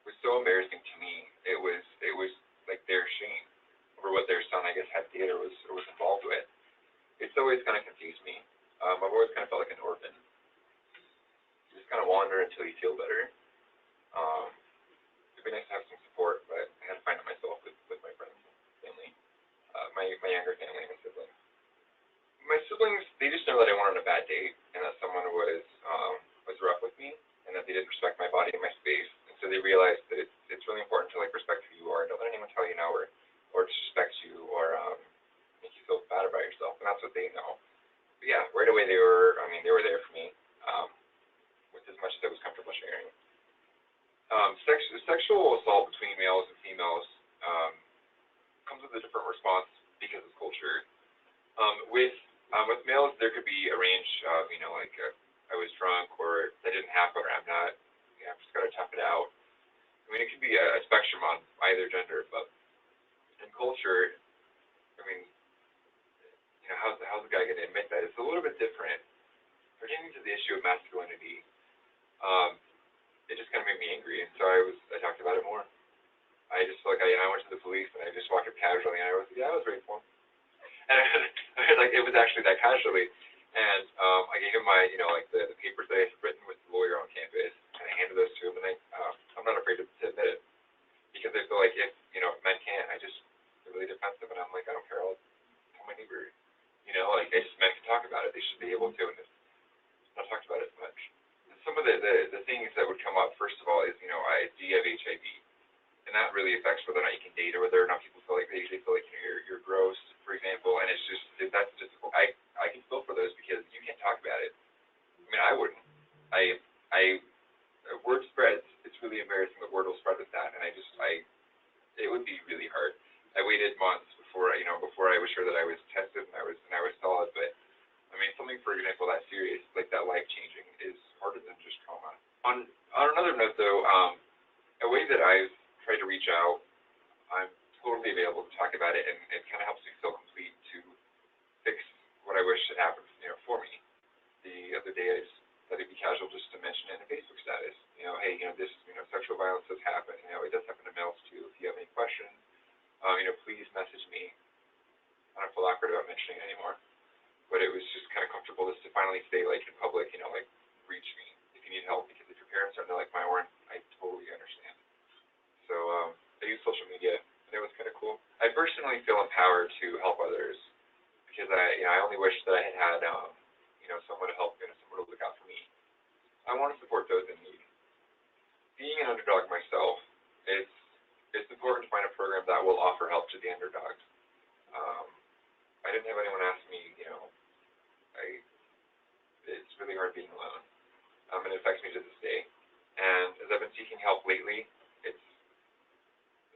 It was so embarrassing to me. It was like their shame over what their son, I guess, had did or was involved with. It's always kind of confused me. I've always kind of felt like an orphan. You just kind of wander until you feel better. It'd be nice to have some support, but I had to find it myself with my friends and family, my younger family and my siblings. My siblings, they just know that I went on a bad date and that someone was rough with me and that they didn't respect my body and my space. And so they realized that it's really important to like respect who you are. Don't let anyone tell you no or disrespect you or make you feel bad about yourself. And that's what they know. But yeah, right away they were there for me with as much as I was comfortable sharing. Sexual assault between males and females comes with a different response because of culture. With males, there could be a range of, I was drunk or that didn't happen or I'm not, I've just got to tough it out. I mean, it could be a spectrum on either gender, but in culture, I mean, how's the guy going to admit that? It's a little bit different. Pertaining to the issue of masculinity, it just kind of made me angry, and so I talked about it more. I just felt like I went to the police and I just walked up casually and I was raped once. And I was like, it was actually that casually. And I gave him my, the papers that I had written with the lawyer on campus, and I handed those to him, and I'm not afraid to admit it. Because I feel like if men can't, it's really defensive, and I'm like, I don't care, I'll tell my neighbor. Men can talk about it, they should be able to, and it's not talked about as much. And some of the things that would come up, first of all, is, do you have HIV? And that really affects whether or not you can date or whether or not people feel like they feel like you're gross, for example. And it's just that's difficult. I can feel for those because you can't talk about it. I mean, I wouldn't. Word spreads. It's really embarrassing. The word will spread with that, and it would be really hard. I waited months before I was sure that I was tested and I was solid. But I mean, something for example that serious, like that life changing, is harder than just trauma. On another note, though, a way that I've tried to reach out, I'm totally available to talk about it, and it kind of helps me feel complete to fix what I wish had happened, for me. The other day, I just let it be casual just to mention it in a Facebook status. Hey, this, sexual violence does happen. It does happen to males too. If you have any questions, please message me. I don't feel awkward about mentioning it anymore, but it was just kind of comfortable just to finally say, like, in public, reach me if you need help, because if your parents aren't like my own, I totally understand. So I use social media, and it was kind of cool. I personally feel empowered to help others because I only wish that I had someone to help me, someone to look out for me. I want to support those in need. Being an underdog myself, it's important to find a program that will offer help to the underdogs. I didn't have anyone ask me, it's really hard being alone, and it affects me to this day. And as I've been seeking help lately,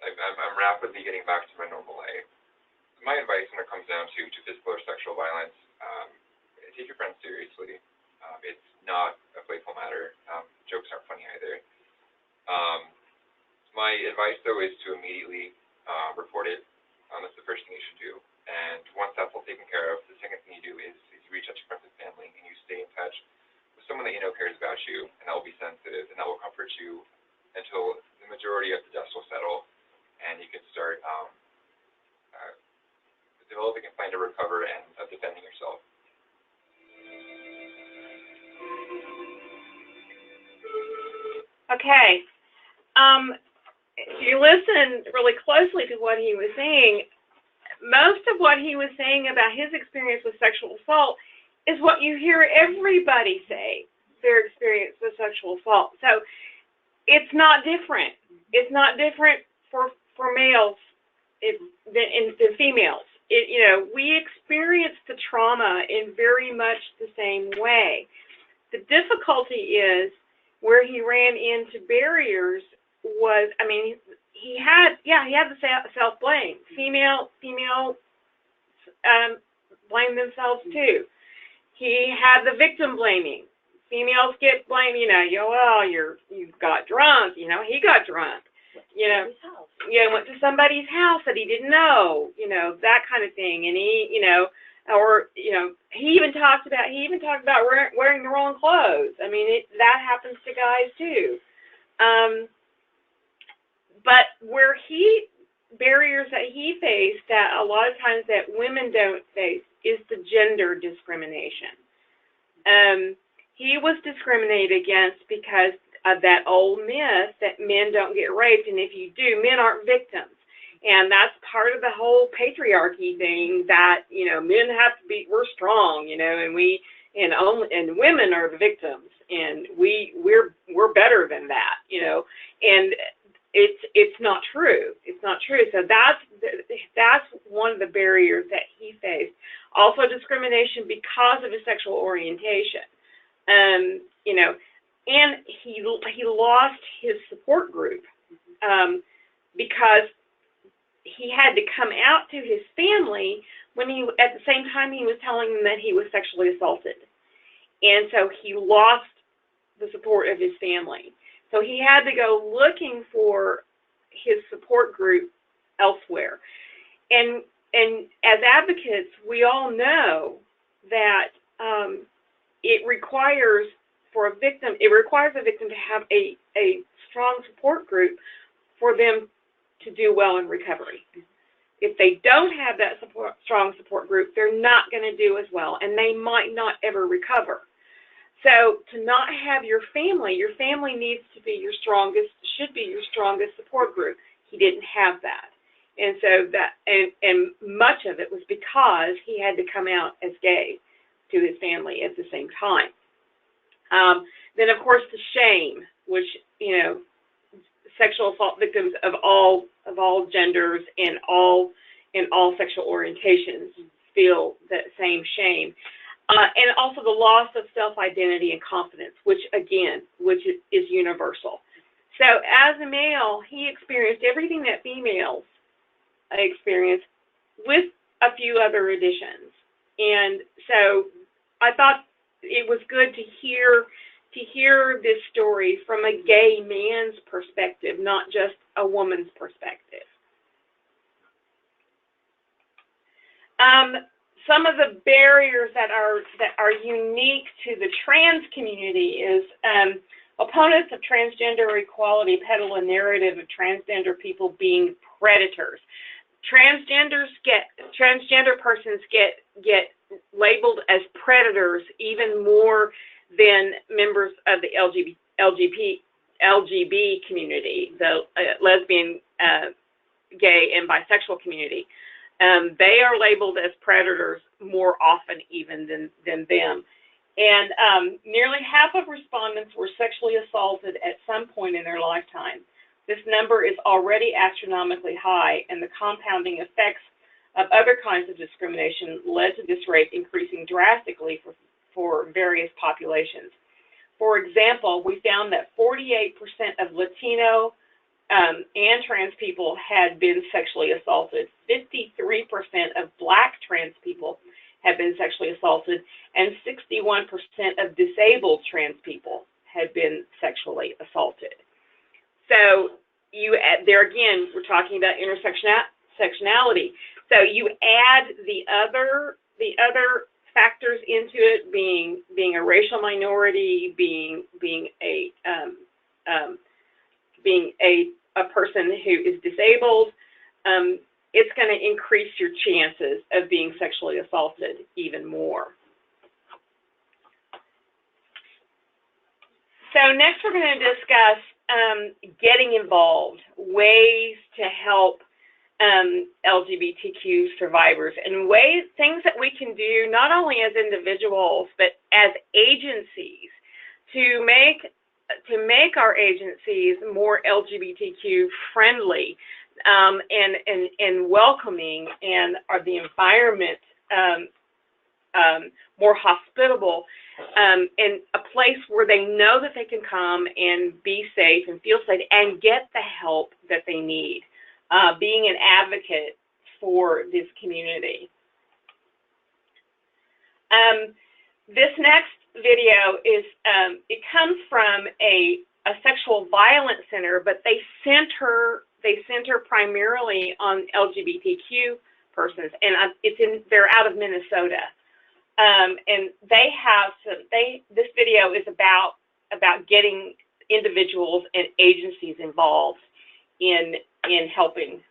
I'm rapidly getting back to my normal life. My advice when it comes down to physical or sexual violence, take your friends seriously. It's not a playful matter. Jokes aren't funny either. My advice, though, is to immediately report it. That's the first thing you should do. And once that's all taken care of, the second thing you do is you reach out to friends and family and you stay in touch with someone that cares about you, and that will be sensitive, and that will comfort you until the majority of the dust will settle, and you can start developing a plan to recover and defending yourself. Okay. If you listen really closely to what he was saying, most of what he was saying about his experience with sexual assault is what you hear everybody say, their experience with sexual assault. So it's not different. It's not different for males than females. We experience the trauma in very much the same way. The difficulty is where he ran into barriers was, he had the self-blame. Female blame themselves too. He had the victim blaming. Females get blamed, well, you got drunk, he got drunk. Went to somebody's house that he didn't know, that kind of thing. And he even talked about wearing the wrong clothes. I mean, that happens to guys too. But barriers that he faced that a lot of times that women don't face is the gender discrimination. He was discriminated against because of that old myth that men don't get raped, and if you do, men aren't victims. And that's part of the whole patriarchy thing that, men have to be, we're strong, and women are the victims, and we're better than that, and it's not true. It's not true. So that's one of the barriers that he faced. Also discrimination because of his sexual orientation. And he lost his support group because he had to come out to his family when at the same time he was telling them that he was sexually assaulted. And so he lost the support of his family. So he had to go looking for his support group elsewhere. And as advocates, we all know that it requires a victim to have a strong support group for them to do well in recovery. If they don't have that strong support group, they're not going to do as well, and they might not ever recover. So to not have your family needs to be should be your strongest support group. He didn't have that. And so and much of it was because he had to come out as gay to his family at the same time. Then of course the shame, which, sexual assault victims of all genders and all sexual orientations feel that same shame. And also the loss of self-identity and confidence, which is universal. So as a male, he experienced everything that females experience with a few other additions. And so I thought it was good to hear this story from a gay man's perspective, not just a woman's perspective. Some of the barriers that are unique to the trans community is opponents of transgender equality peddle a narrative of transgender people being predators. Transgender persons get labeled as predators even more than members of the LGBT community, the lesbian, gay, and bisexual community. They are labeled as predators more often even than them. And nearly half of respondents were sexually assaulted at some point in their lifetime. This number is already astronomically high, and the compounding effects of other kinds of discrimination led to this rate increasing drastically for various populations. For example, we found that 48% of Latino and trans people had been sexually assaulted. 53% of Black trans people had been sexually assaulted, and 61% of disabled trans people had been sexually assaulted. So there again, we're talking about intersectionality. So you add the other factors into it, being a racial minority, being a person who is disabled, it's going to increase your chances of being sexually assaulted even more. So next we're going to discuss getting involved, ways to help LGBTQ survivors, and things that we can do not only as individuals but as agencies to make our agencies more LGBTQ friendly and welcoming, and are the environment more hospitable, and a place where they know that they can come and be safe and feel safe and get the help that they need, being an advocate for this community. This next video is, it comes from a sexual violence center, but they center primarily on LGBTQ persons, and they're out of Minnesota. And they have this video is about getting individuals and agencies involved in helping.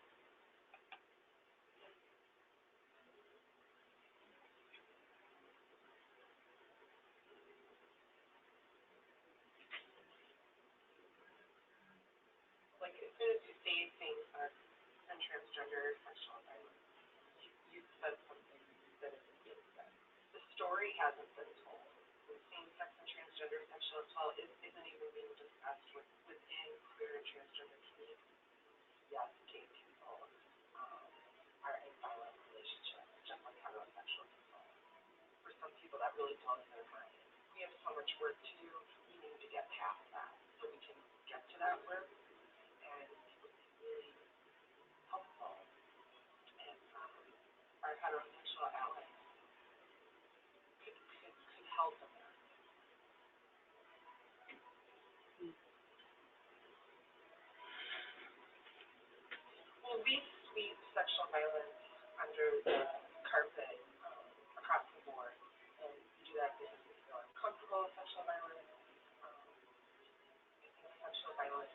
Like, as soon as you say things on transgender sexual violence, you said something that isn't being said. The story hasn't been told. The same-sex and transgender sexual assault isn't even being discussed within queer and transgender communities. Yes, gay people are in violent relationships, just like heterosexual people. For some people, that really blows their mind. We have so much work to do. We need to get past that so we can get to that work. And it would be really helpful if our heterosexual allies could help in that. Well, we sweep sexual violence under the carpet across the board, and we do that because we feel uncomfortable with sexual violence. Sexual violence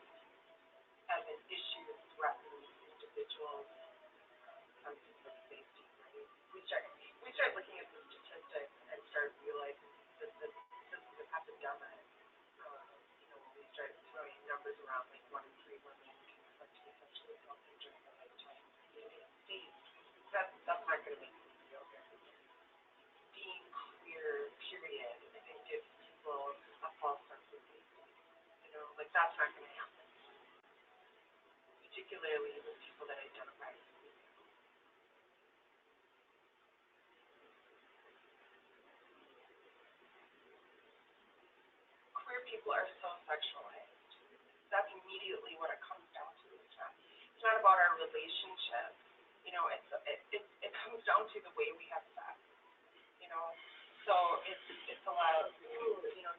as an issue threatens individuals' sense of safety. Right? We start looking at the statistics and start realizing that this is an epidemic. When we start throwing numbers around, like 1 in 3 women can expect to be sexually assaulted during their lifetime in the United States, that's not going to make me feel very good. Being queer, period, I think gives people a false sense of safety. Like, that's not going to happen. Particularly with people that identify as female. Queer people are so sexualized. That's immediately what it comes down to. It's not about our relationship. It comes down to the way we have sex. So it's a lot of,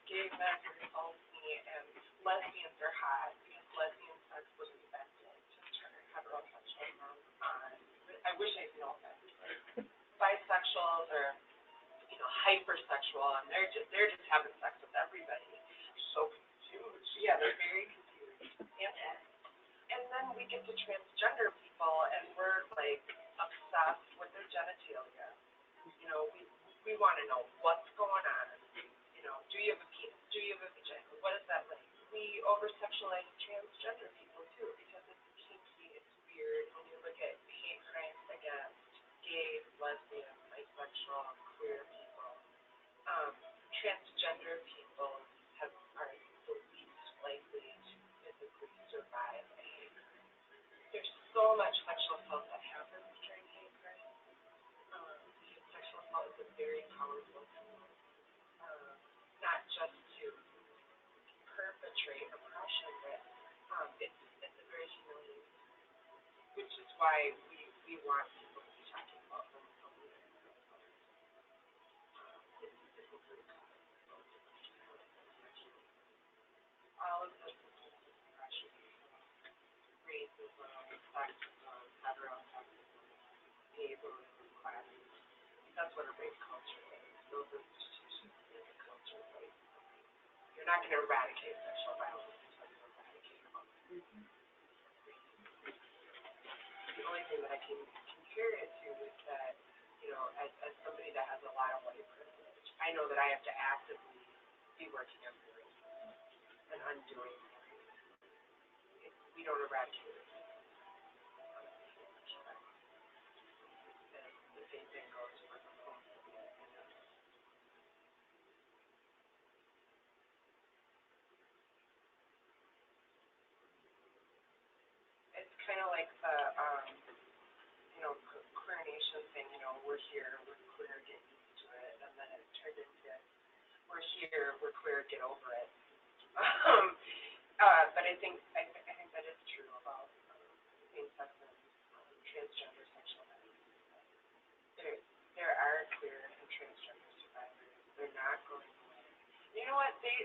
gay men are me and lesbians are hot because lesbian sex was invented to turn heterosexual men on. I wish I'd known that. Bisexuals are, hypersexual, and they're just having sex with everybody. They're so confused. Yeah, they're very confused. And then we get to transgender people, and we're like obsessed with their genitalia. We want to know what's going on. Do you have a penis? Do you have a vagina? What is that like? We over-sexualize transgender people, too, because it's kinky, it's weird. When you look at hate crimes against gays, lesbians, bisexual, queer people, transgender people are the least likely to physically survive a hate crime. There's so much sexual assault that happens during hate crimes. Sexual assault is a very powerful tool, not just to perpetrate oppression, but it's a very humiliating, which is why we want people to be talking about homophobia. It's a root cause all of this is oppression, racism, sexism, heterosexism, ableism, classism. That's what a race culture is. Those institutions make a culture of race. You're not going to eradicate sexual violence until you eradicate homophobia. The only thing that I can compare it to is that, as somebody that has a lot of white privilege, I know that I have to actively be working on the racism and undoing the racism. We don't eradicate it. And the same thing goes for homophobia and others. It's kind of like the, Queer Nation thing, we're here, we're queer, get used to it, and then it turned into, we're here, we're queer, get over it. But I think that is true about same-sex and transgender sexual identity. There are queer and transgender survivors. know what, they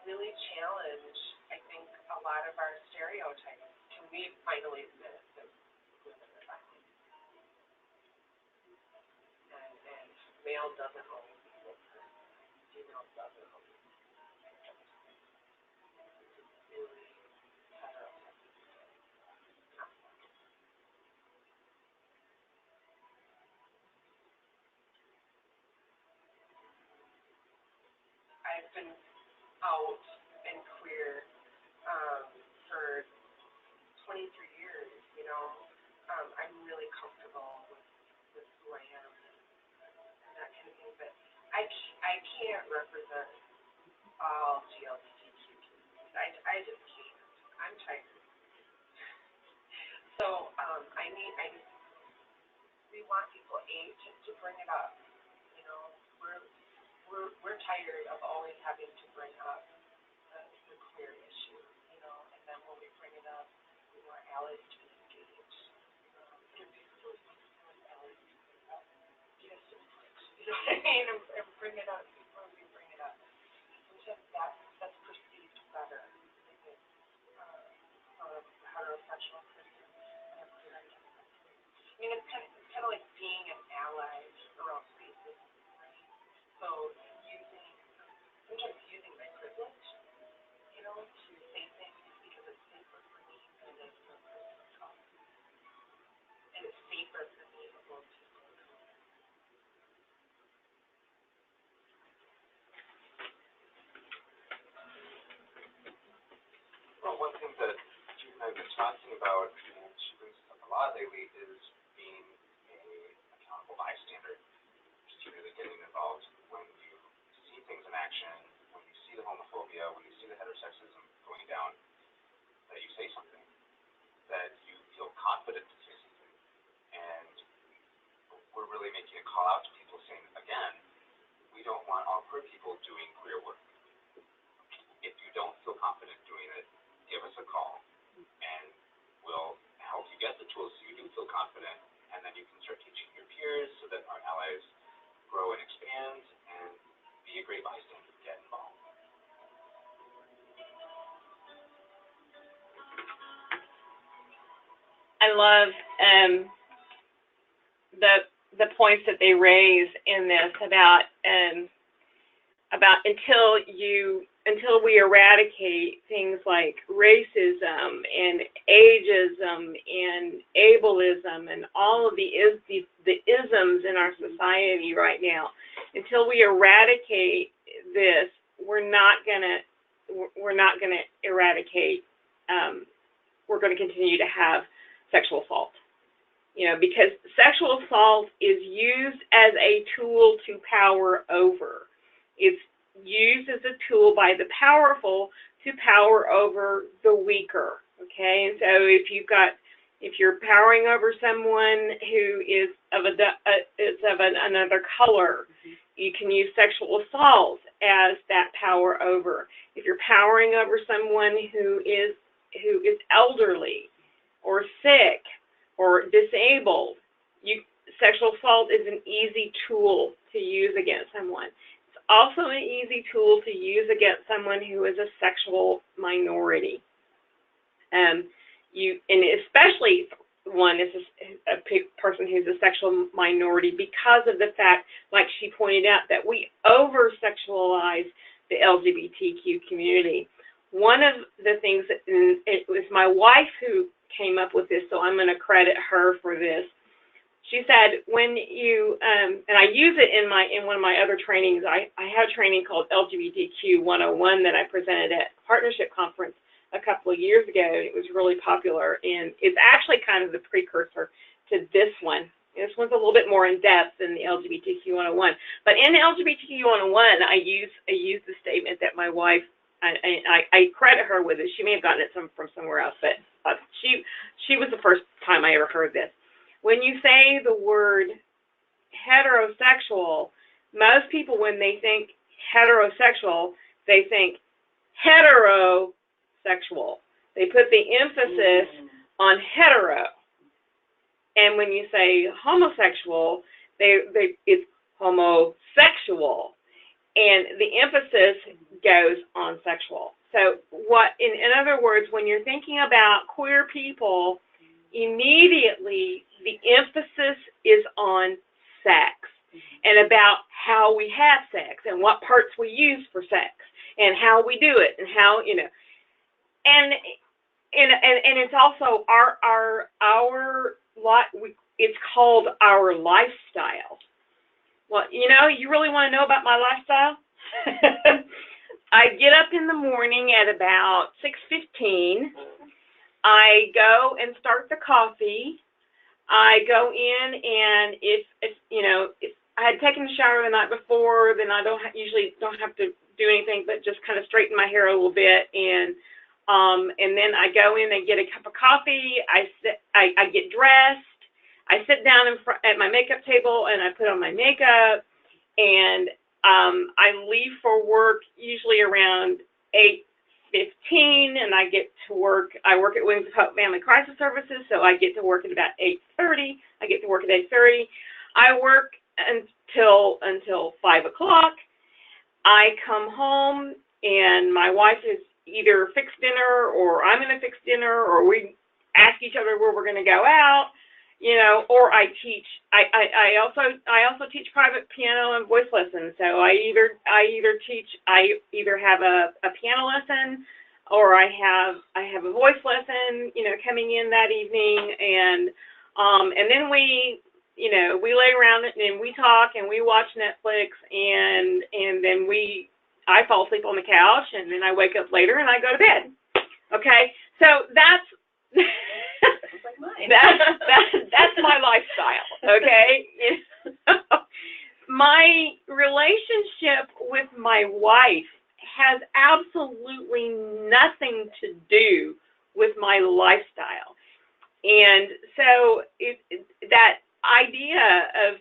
really challenge, I think, a lot of our stereotypes. Can we finally admit that women are violent? And male doesn't always equal female doesn't always really I've been out and queer for 23 years, you know. I'm really comfortable with who I am and that kind of thing, but I can't represent all LGBTQ communities. I just can't. I'm tired. So we want people to bring it up. You know, we're tired of always having to bring up the queer issue. You know, and then when we bring it up, we want allies to be engaged. It'd be really nice when allies to bring it up. Yes, you know what I mean? And bring it up before we bring it up. Sometimes that's perceived better. Heterosexual person and a queer identity. I mean, it's kind of like being an ally around spaces, right? So sometimes using my privilege, you know, to say things because it's safer for me than it is for a person else. And it's safer for me to go to school. Well, one thing that Jude and I have been talking about, and she brings this up a lot lately, is being an accountable bystander. Just really getting involved when you see things in action, when you see the homophobia, when you see the heterosexism going down, that you say something, that you feel confident to say something. And we're really making a call out to people saying, again, we don't want all queer people doing queer work. If you don't feel confident doing it, give us a call, and we'll help you get the tools so you do feel confident, and then you can start teaching your peers so that our allies grow and expand, and be a great bystander, get involved. I love the points that they raise in this about until we eradicate things like racism and ageism and ableism and all of the isms in our society right now, until we eradicate this, we're not gonna eradicate. We're going to continue to have sexual assault. You know, because sexual assault is used as a tool to power over. It's used as a tool by the powerful to power over the weaker. Okay, and so if you're powering over someone who is of another color, you can use sexual assault as that power over. If you're powering over someone who is elderly or sick or disabled, sexual assault is an easy tool to use against someone. It's also an easy tool to use against someone who is a sexual minority. And especially one is a person who's a sexual minority, because of the fact, like she pointed out, that we over-sexualize the LGBTQ community. One of the things, and it was my wife who came up with this, so I'm going to credit her for this. She said, when you, and I use it in one of my other trainings, I had a training called LGBTQ 101 that I presented at a partnership conference a couple of years ago. It was really popular, and it's actually kind of the precursor to this one. This one's a little bit more in depth than the LGBTQ 101. But in the LGBTQ 101, I use the statement that my wife, I credit her with it. She may have gotten it from somewhere else, but she was the first time I ever heard this. When you say the word heterosexual, most people, when they think heterosexual, they think heterosexual. They put the emphasis on hetero. And when you say homosexual, it's homosexual. and the emphasis goes on sexual. So in other words, when you're thinking about queer people, immediately the emphasis is on sex and about how we have sex and what parts we use for sex and how we do it and how, and it's also it's called our lifestyle. Well, you really want to know about my lifestyle? I get up in the morning at about 6:15. I go and start the coffee. I go in, and if I had taken a shower the night before, then I usually don't have to do anything but just kind of straighten my hair a little bit, and then I go in and get a cup of coffee. I get dressed. I sit down at my makeup table, and I put on my makeup, and I leave for work usually around 8:15, and I get to work. I work at Women's Hope Family Crisis Services, so I get to work at about 8:30. I get to work at 8:30. I work until 5 o'clock. I come home, and my wife has either fixed dinner, or I'm going to fix dinner, or we ask each other where we're going to go out. Or I teach. I also teach private piano and voice lessons. So I either have a piano lesson, or I have a voice lesson, coming in that evening, and then we lay around and we talk and we watch Netflix, and then I fall asleep on the couch, and then I wake up later and I go to bed. Okay, so that's. Like mine. That's my lifestyle, okay? My relationship with my wife has absolutely nothing to do with my lifestyle. And so that idea of,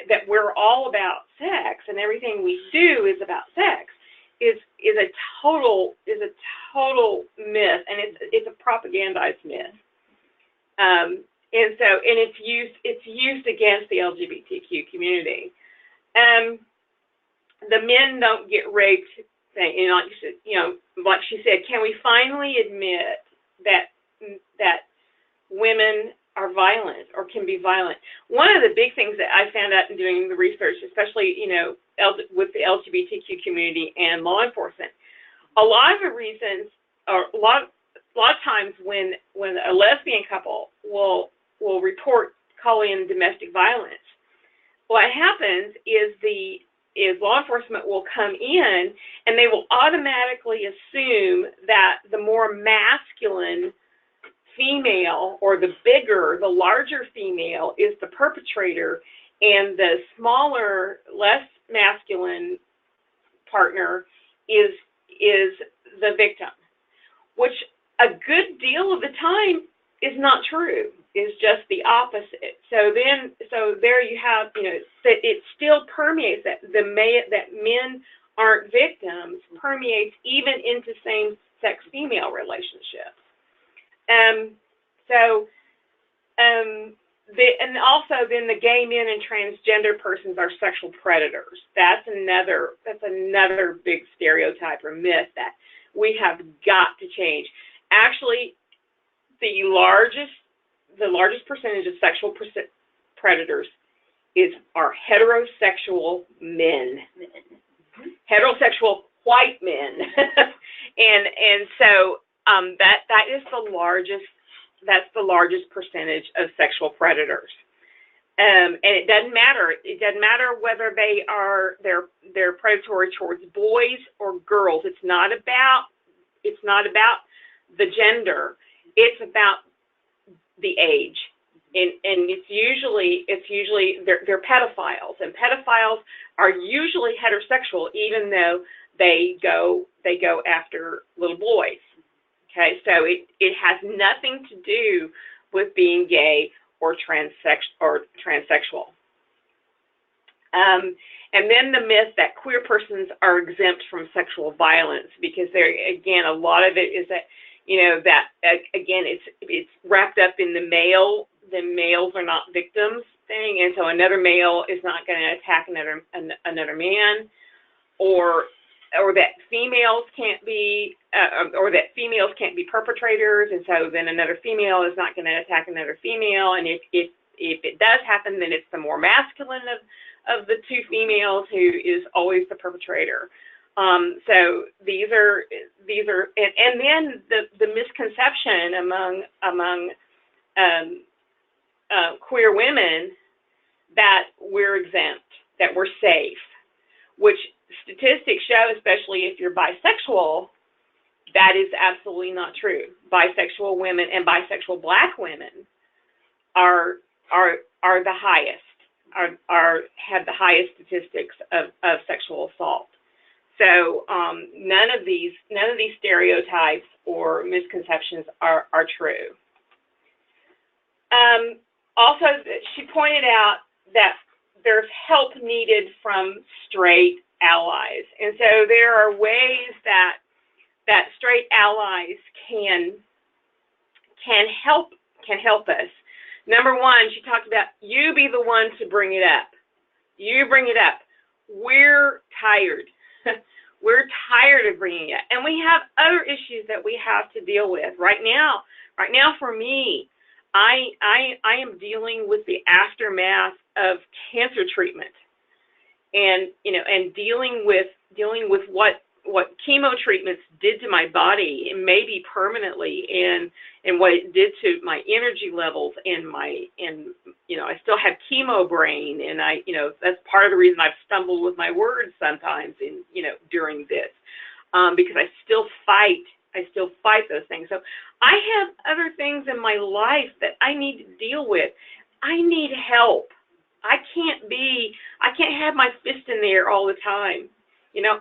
that we're all about sex and everything we do is about sex is a total myth, and it's a propagandized myth. And it's used against the LGBTQ community. The men don't get raped. Like she said, can we finally admit that women are violent or can be violent? One of the big things that I found out in doing the research, especially with the LGBTQ community and law enforcement, a lot of the reasons, or a lot of times when a lesbian couple will call in domestic violence, what happens is law enforcement will come in and they will automatically assume that the more masculine female, or the larger female, is the perpetrator, and the smaller, less masculine partner is the victim, which a good deal of the time is not true. Is just the opposite. So there you have, that it still permeates, that men aren't victims, permeates even into same-sex female relationships. And also then the gay men and transgender persons are sexual predators. That's another big stereotype or myth that we have got to change. Actually, the largest percentage of sexual predators are heterosexual men, heterosexual white men, and so that is the largest. That's the largest percentage of sexual predators, and it doesn't matter. It doesn't matter whether they're predatory towards boys or girls. It's not about the gender. It's about the age, and it's usually they're pedophiles, and pedophiles are usually heterosexual, even though they go after little boys. Okay, so it has nothing to do with being gay or transsexual. And then the myth that queer persons are exempt from sexual violence, because again, a lot of it is that, again, it's wrapped up in the males are not victims thing, and so another male is not going to attack another man. or that females can't be perpetrators, and so then another female is not going to attack another female, and if it does happen, then it's the more masculine of the two females who is always the perpetrator. So these are and then the misconception among queer women that we're exempt, that we're safe, which statistics show, especially if you're bisexual, that is absolutely not true. Bisexual women and bisexual Black women are the highest, have the highest statistics of sexual assault. So none of these stereotypes or misconceptions are true. Also, she pointed out that there's help needed from straight allies, and so there are ways that straight allies can help us. Number one, she talked about you be the one to bring it up. You bring it up. We're tired. We're tired of bringing it up, and we have other issues that we have to deal with right now. Right now, for me, I am dealing with the aftermath of cancer treatment, and dealing with what chemo treatments did to my body, and maybe permanently, and what it did to my energy levels, and I still have chemo brain, and that's part of the reason I've stumbled with my words sometimes during this, because I still fight those things. So I have other things in my life that I need to deal with. I need help. I can't have my fist in the air all the time.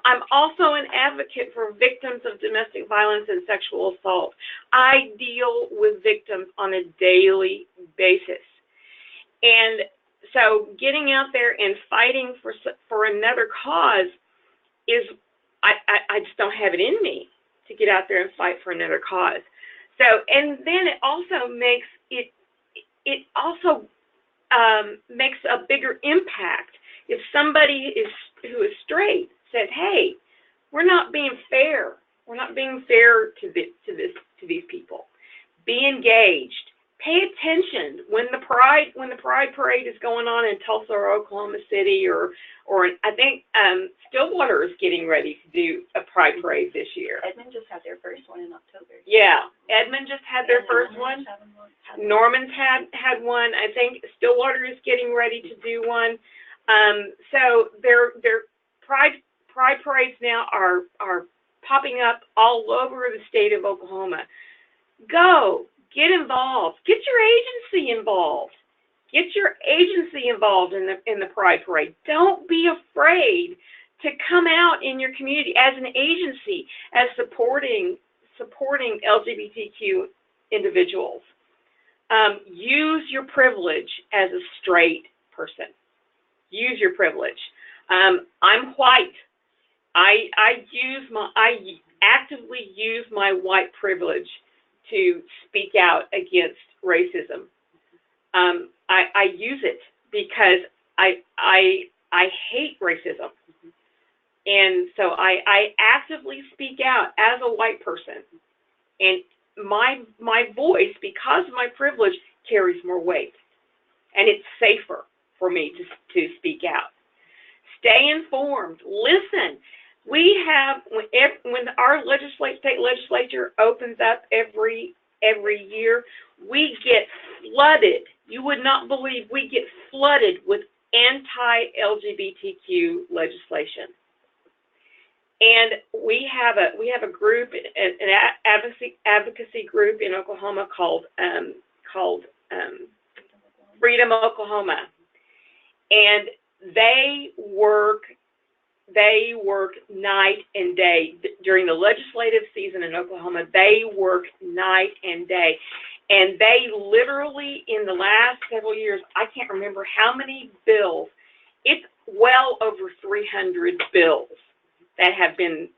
I'm also an advocate for victims of domestic violence and sexual assault. I deal with victims on a daily basis. And so getting out there and fighting for another cause is, I just don't have it in me to get out there and fight for another cause. So, and then it also makes makes a bigger impact if somebody who is straight says, "Hey, we're not being fair. We're not being fair to these people. Be engaged. Pay attention when the pride parade is going on in Tulsa or Oklahoma City, or I think Stillwater is getting ready to do a pride parade this year. Edmond just had their first one in October. Yeah, Edmond just had their first one. Norman's had one. I think Stillwater is getting ready to do one. So their pride parades now are popping up all over the state of Oklahoma. Go. Get involved. Get your agency involved. Get your agency involved in the Pride Parade. Don't be afraid to come out in your community as an agency, as supporting LGBTQ individuals. Use your privilege as a straight person. Use your privilege. I'm white. I actively use my white privilege to speak out against racism. I use it because I hate racism, and so I actively speak out as a white person, and my voice, because of my privilege, carries more weight, and it's safer for me to speak out. Stay informed. Listen. We have, when our state legislature opens up every year, we get flooded. You would not believe we get flooded with anti-LGBTQ legislation. And we have a group, an advocacy group in Oklahoma called Freedom Oklahoma, and they work night and day. During the legislative season in Oklahoma, they work night and day. And they literally, in the last several years, I can't remember how many bills, it's well over 300 bills that have been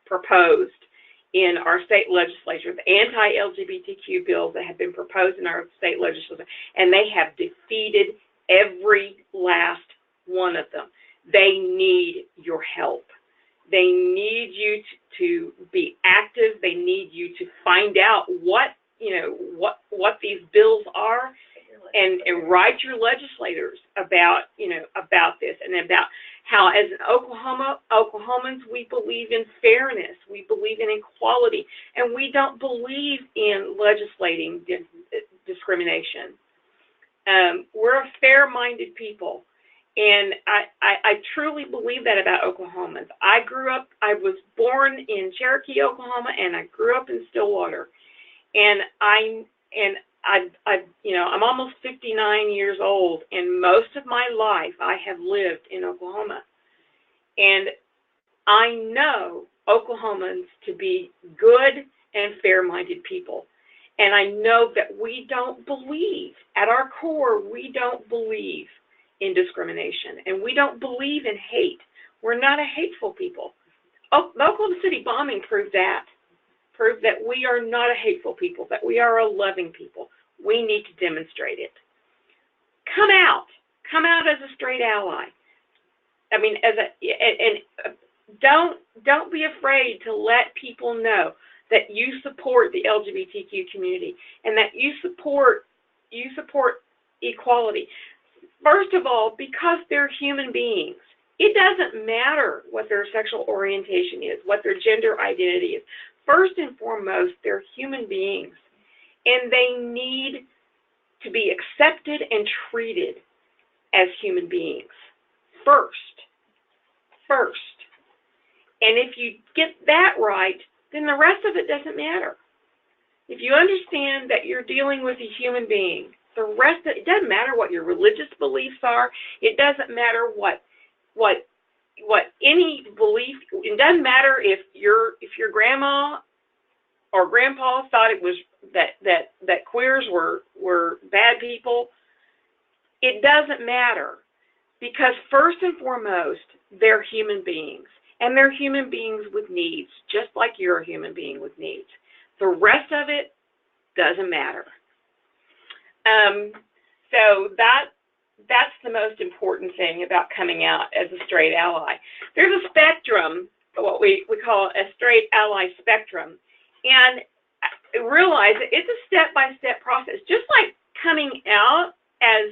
proposed in our state legislature, the anti-LGBTQ bills that have been proposed in our state legislature, and they have defeated every last one of them. they need your help. They need you to be active. They need you to find out what these bills are, and write your legislators about this, and about how, as an Oklahomans, we believe in fairness, we believe in equality, and we don't believe in legislating discrimination. We're a fair-minded people, and I truly believe that about Oklahomans. I was born in Cherokee, Oklahoma, and I grew up in Stillwater, and I'm almost 59 years old, and most of my life I have lived in Oklahoma. And I know Oklahomans to be good and fair-minded people. And I know that we don't believe, at our core, we don't believe in discrimination, and we don't believe in hate. We're not a hateful people. The Oklahoma City bombing proved that we are not a hateful people, that we are a loving people. We need to demonstrate it. Come out as a straight ally. I mean, don't be afraid to let people know that you support the LGBTQ community and that you support equality. First of all, because they're human beings. It doesn't matter what their sexual orientation is, what their gender identity is. First and foremost, they're human beings, and they need to be accepted and treated as human beings first. And if you get that right, then the rest of it doesn't matter. If you understand that you're dealing with a human being, the rest of it doesn't matter what your religious beliefs are. It doesn't matter what any belief. It doesn't matter if your grandma or grandpa thought it was that queers were bad people. It doesn't matter, because first and foremost, they're human beings, and they're human beings with needs, just like you're a human being with needs. The rest of it doesn't matter. So that's the most important thing about coming out as a straight ally. There's a spectrum, what we call a straight ally spectrum, and realize that it's a step-by-step process. Just like coming out as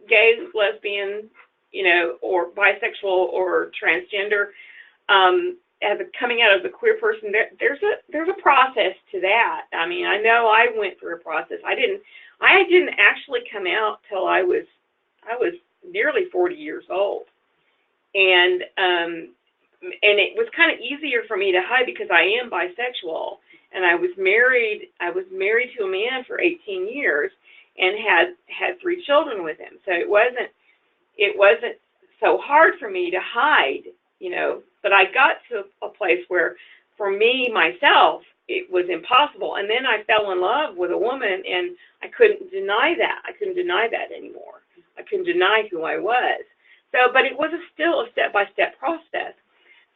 gay, lesbian, or bisexual or transgender, as coming out as a queer person, there's a process to that. I mean, I know I went through a process. I didn't actually come out till I was nearly 40 years old, and it was kind of easier for me to hide because I am bisexual, and I was married to a man for 18 years and had 3 children with him. So it wasn't so hard for me to hide, but I got to a place where, for me, myself, it was impossible. And then I fell in love with a woman, and I couldn't deny that. I couldn't deny that anymore. I couldn't deny who I was. So, but it was still a step-by-step process.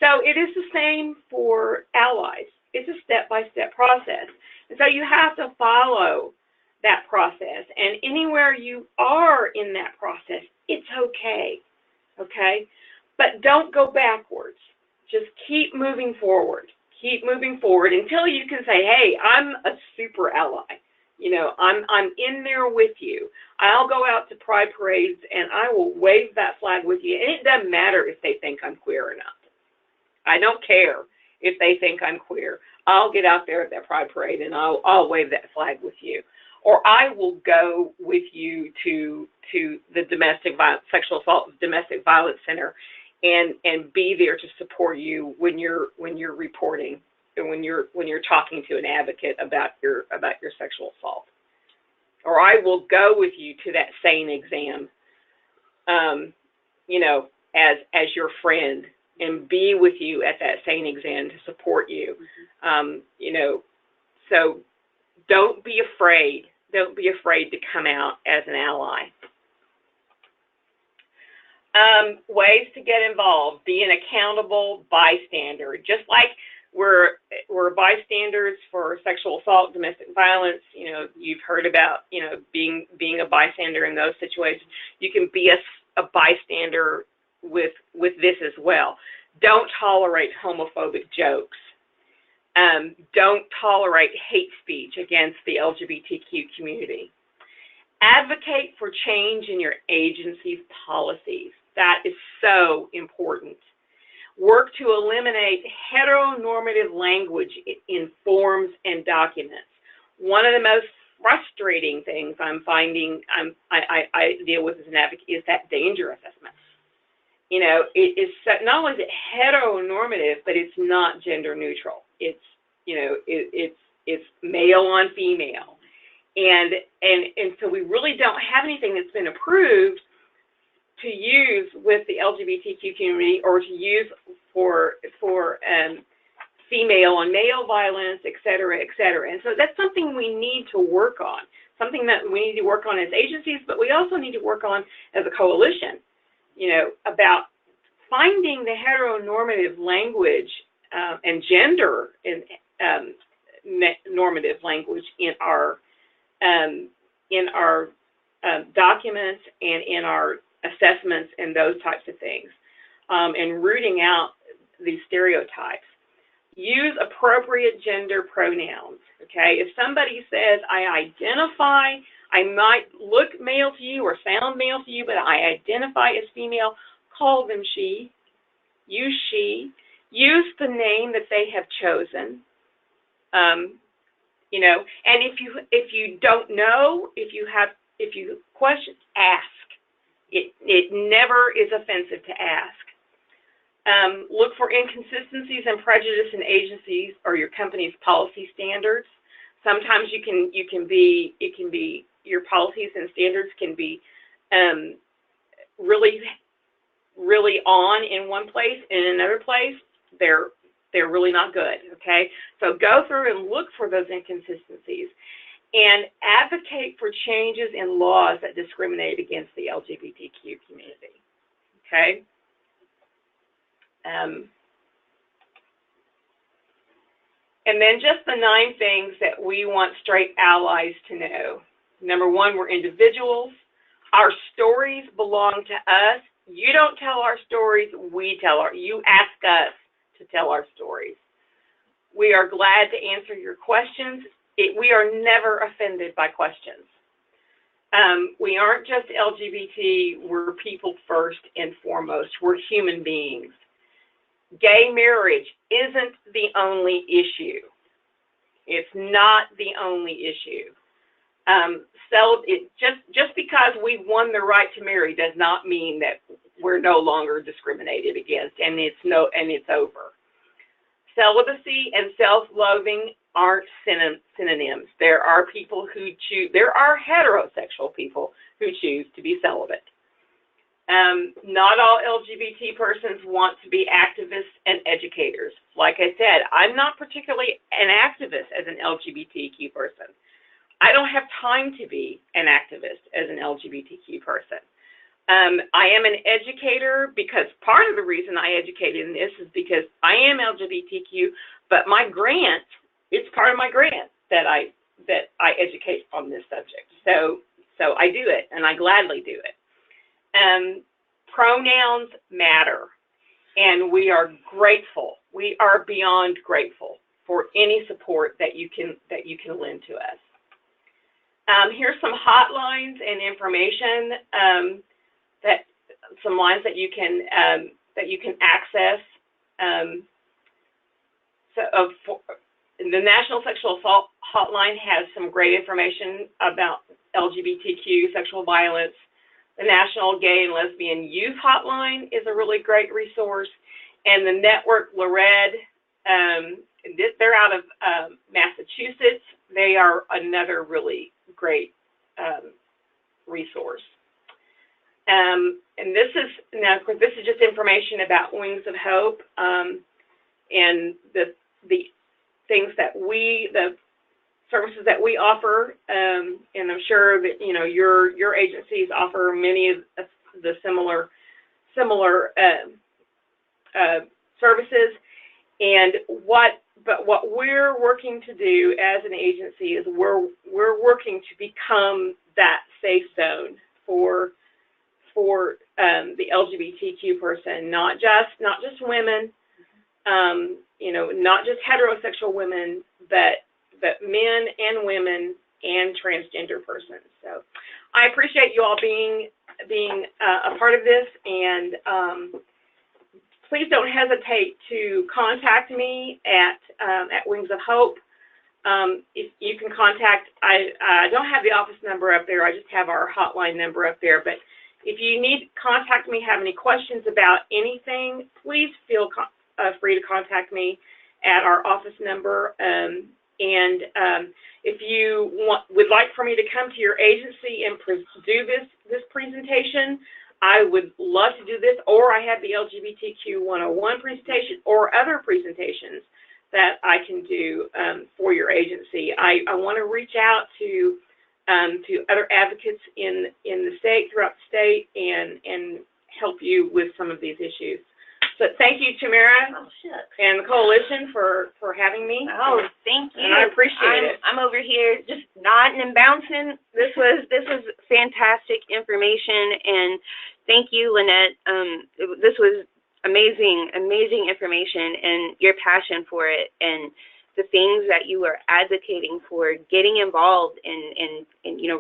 So it is the same for allies. It's a step-by-step process. And so you have to follow that process. And anywhere you are in that process, it's okay. Okay? But don't go backwards. Just keep moving forward. Keep moving forward until you can say, hey, I'm a super ally. I'm in there with you. I'll go out to pride parades and I will wave that flag with you. And it doesn't matter if they think I'm queer or not. I don't care if they think I'm queer. I'll get out there at that pride parade and I'll wave that flag with you. Or I will go with you to the sexual assault domestic violence center and be there to support you when you're reporting and when you're talking to an advocate about your sexual assault. Or I will go with you to that SANE exam, as your friend, and be with you at that SANE exam to support you. So don't be afraid. Don't be afraid to come out as an ally. Ways to get involved: be an accountable bystander. Just like we're bystanders for sexual assault, domestic violence. You've heard about being a bystander in those situations. You can be a bystander this as well. Don't tolerate homophobic jokes. Don't tolerate hate speech against the LGBTQ community. Advocate for change in your agency's policies. That is so important. Work to eliminate heteronormative language in forms and documents. One of the most frustrating things I'm finding I deal with as an advocate is that danger assessment. You know, it is not only is it heteronormative, but it's not gender neutral. It's, you know, it's male on female, and so we really don't have anything that's been approved to use with the LGBTQ community or to use for female on male violence, et cetera, et cetera. And so that's something we need to work on, something that we need to work on as agencies, but we also need to work on as a coalition, you know, about finding the heteronormative language and gender normative language in our documents and in our assessments and those types of things, and rooting out these stereotypes. Use appropriate gender pronouns, okay? If somebody says, I might look male to you or sound male to you, but I identify as female, call them she. Use she. Use the name that they have chosen. You know, and if you don't know, if you question, ask. It never is offensive to ask. Look for inconsistencies and prejudice in agencies or your company's policy standards. Sometimes your policies and standards can be really on in one place, and in another place they're really not good. Okay, so go through and look for those inconsistencies, and advocate for changes in laws that discriminate against the LGBTQ community. Okay. And then just the 9 things that we want straight allies to know. Number 1, we're individuals. Our stories belong to us. You don't tell our stories, you ask us to tell our stories. We are glad to answer your questions. We are never offended by questions. We aren't just LGBT, we're people first and foremost. We're human beings. Gay marriage isn't the only issue. It's not the only issue. Just because we won the right to marry does not mean that we're no longer discriminated against, and it's over. Celibacy and self-loathing aren't synonyms. There are people who choose. There are heterosexual people who choose to be celibate. Not all LGBT persons want to be activists and educators. Like I said, I'm not particularly an activist as an LGBTQ person. I don't have time to be an activist as an LGBTQ person. I am an educator because part of the reason I educated in this is because I am LGBTQ, but my grant, it's part of my grant that I educate on this subject. So I do it, and I gladly do it. Pronouns matter, and we are grateful. We are beyond grateful for any support that you can lend to us. Here's some hotlines and information some lines that you can access. The National Sexual Assault Hotline has some great information about LGBTQ sexual violence. The National Gay and Lesbian Youth Hotline is a really great resource, and the Network LARED, they're out of Massachusetts. They are another really great resource. And this is just information about Wings of Hope and the things that the services that we offer, and I'm sure that your agencies offer many of the similar services. And what we're working to do as an agency is we're working to become that safe zone for the LGBTQ person, not just women, not just heterosexual women, but men and women and transgender persons. So I appreciate you all being a part of this, and please don't hesitate to contact me at Wings of Hope. If you can contact, I don't have the office number up there, I just have our hotline number up there, but if you need to contact me, have any questions about anything, please feel free to contact me at our office number. If you would like for me to come to your agency and do this presentation, I would love to do this, or I have the LGBTQ 101 presentation or other presentations that I can do for your agency. I want to reach out to other advocates in the state, throughout the state, and help you with some of these issues. So thank you, Tamara, and the coalition for having me. Oh, thank you. And I appreciate it. I'm over here just nodding and bouncing. This was fantastic information, and thank you, Lynette. This was amazing information, and your passion for it, and the things that you are advocating for, getting involved in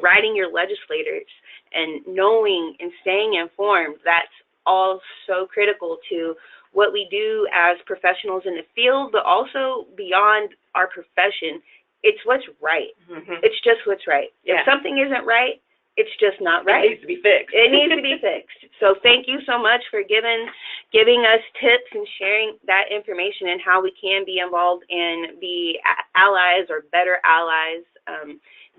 writing your legislators and knowing and staying informed. That's all so critical to what we do as professionals in the field, but also beyond our profession. It's what's right. Mm-hmm. It's just what's right. Yeah. If something isn't right, it's just not right. It needs to be fixed. It needs to be fixed. So thank you so much for giving us tips and sharing that information and how we can be involved and be allies or better allies,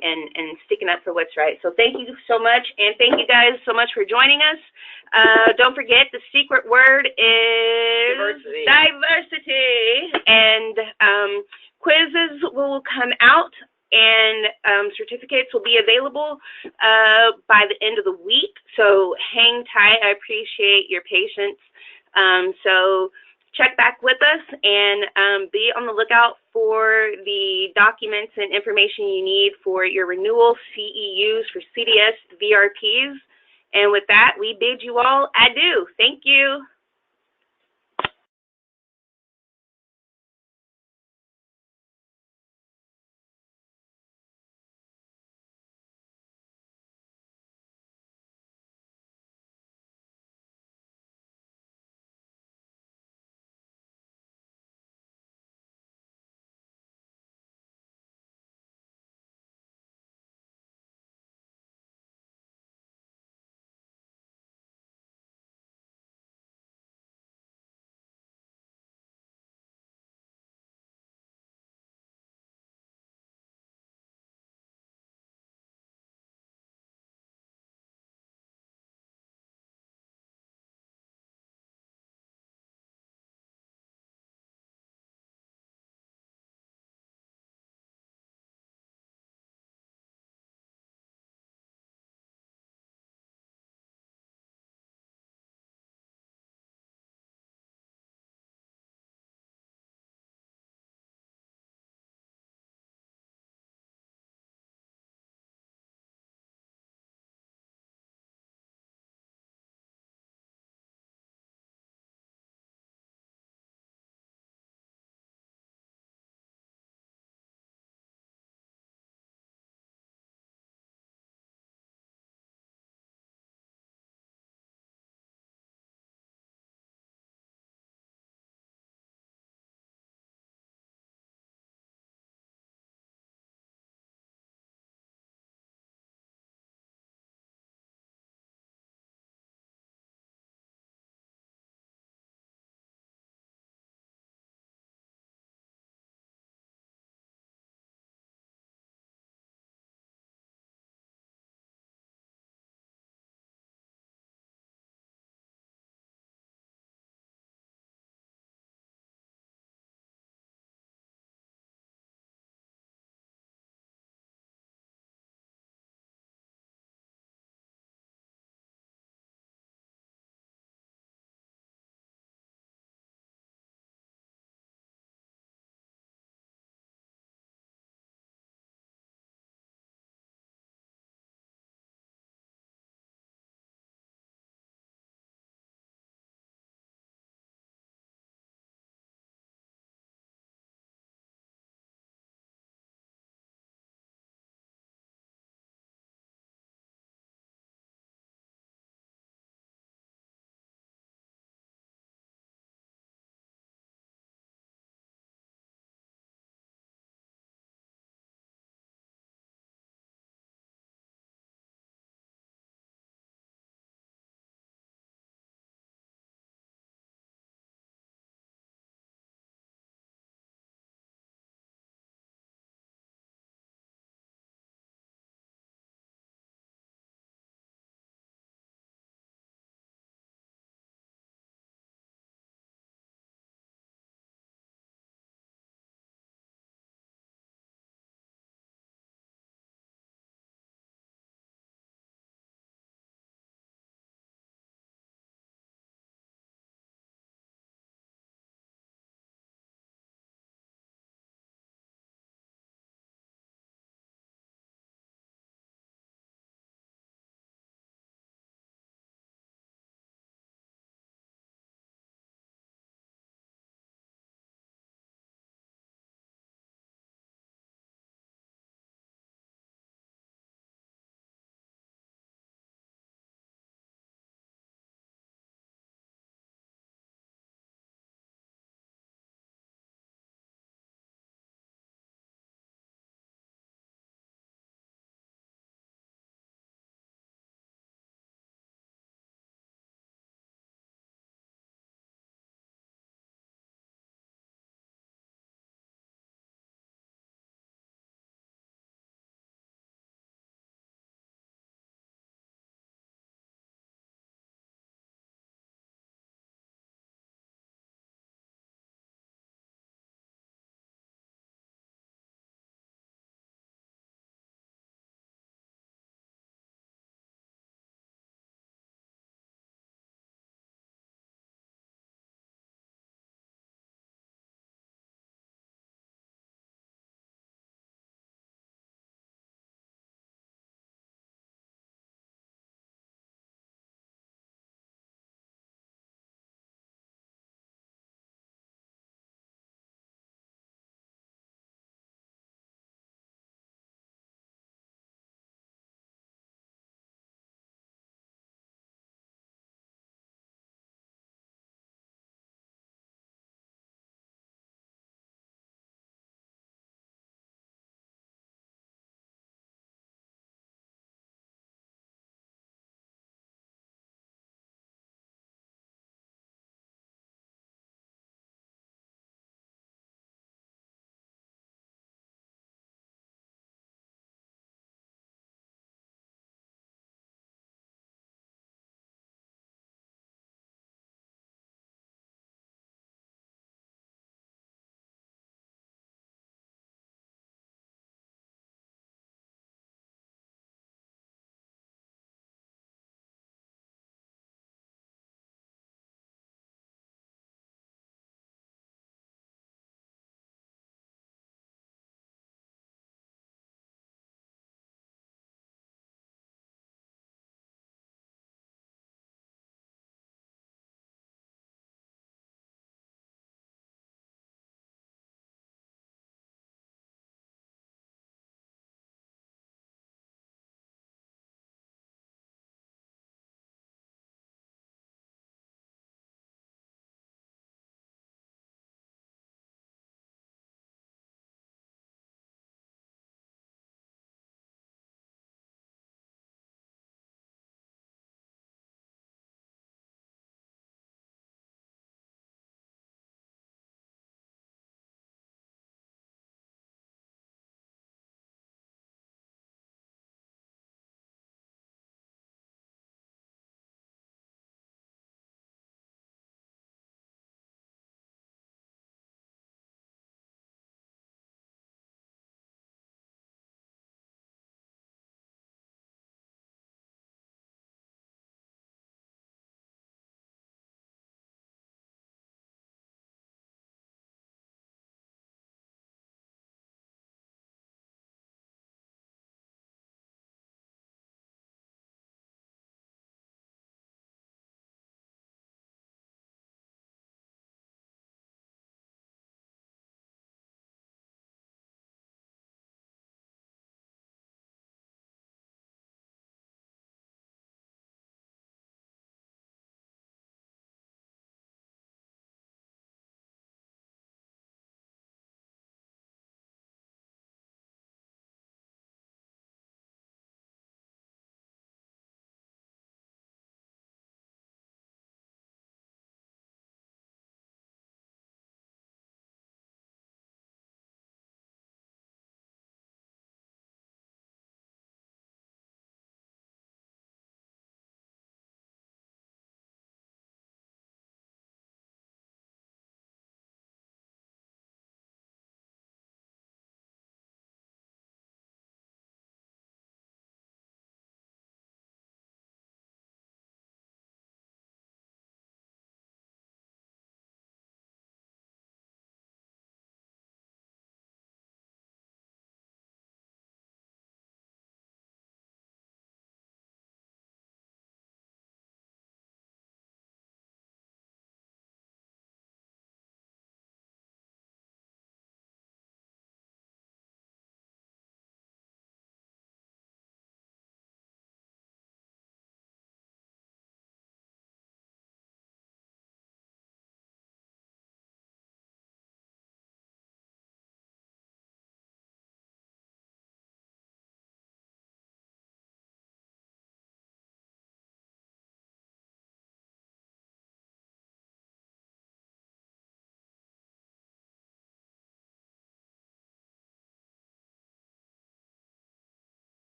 and sticking up for what's right. So thank you so much, and thank you guys so much for joining us. Don't forget, the secret word is diversity. And quizzes will come out, and certificates will be available by the end of the week. So hang tight. I appreciate your patience. So check back with us, and be on the lookout for the documents and information you need for your renewal CEUs for CDS VRPs. And with that, we bid you all adieu. Thank you.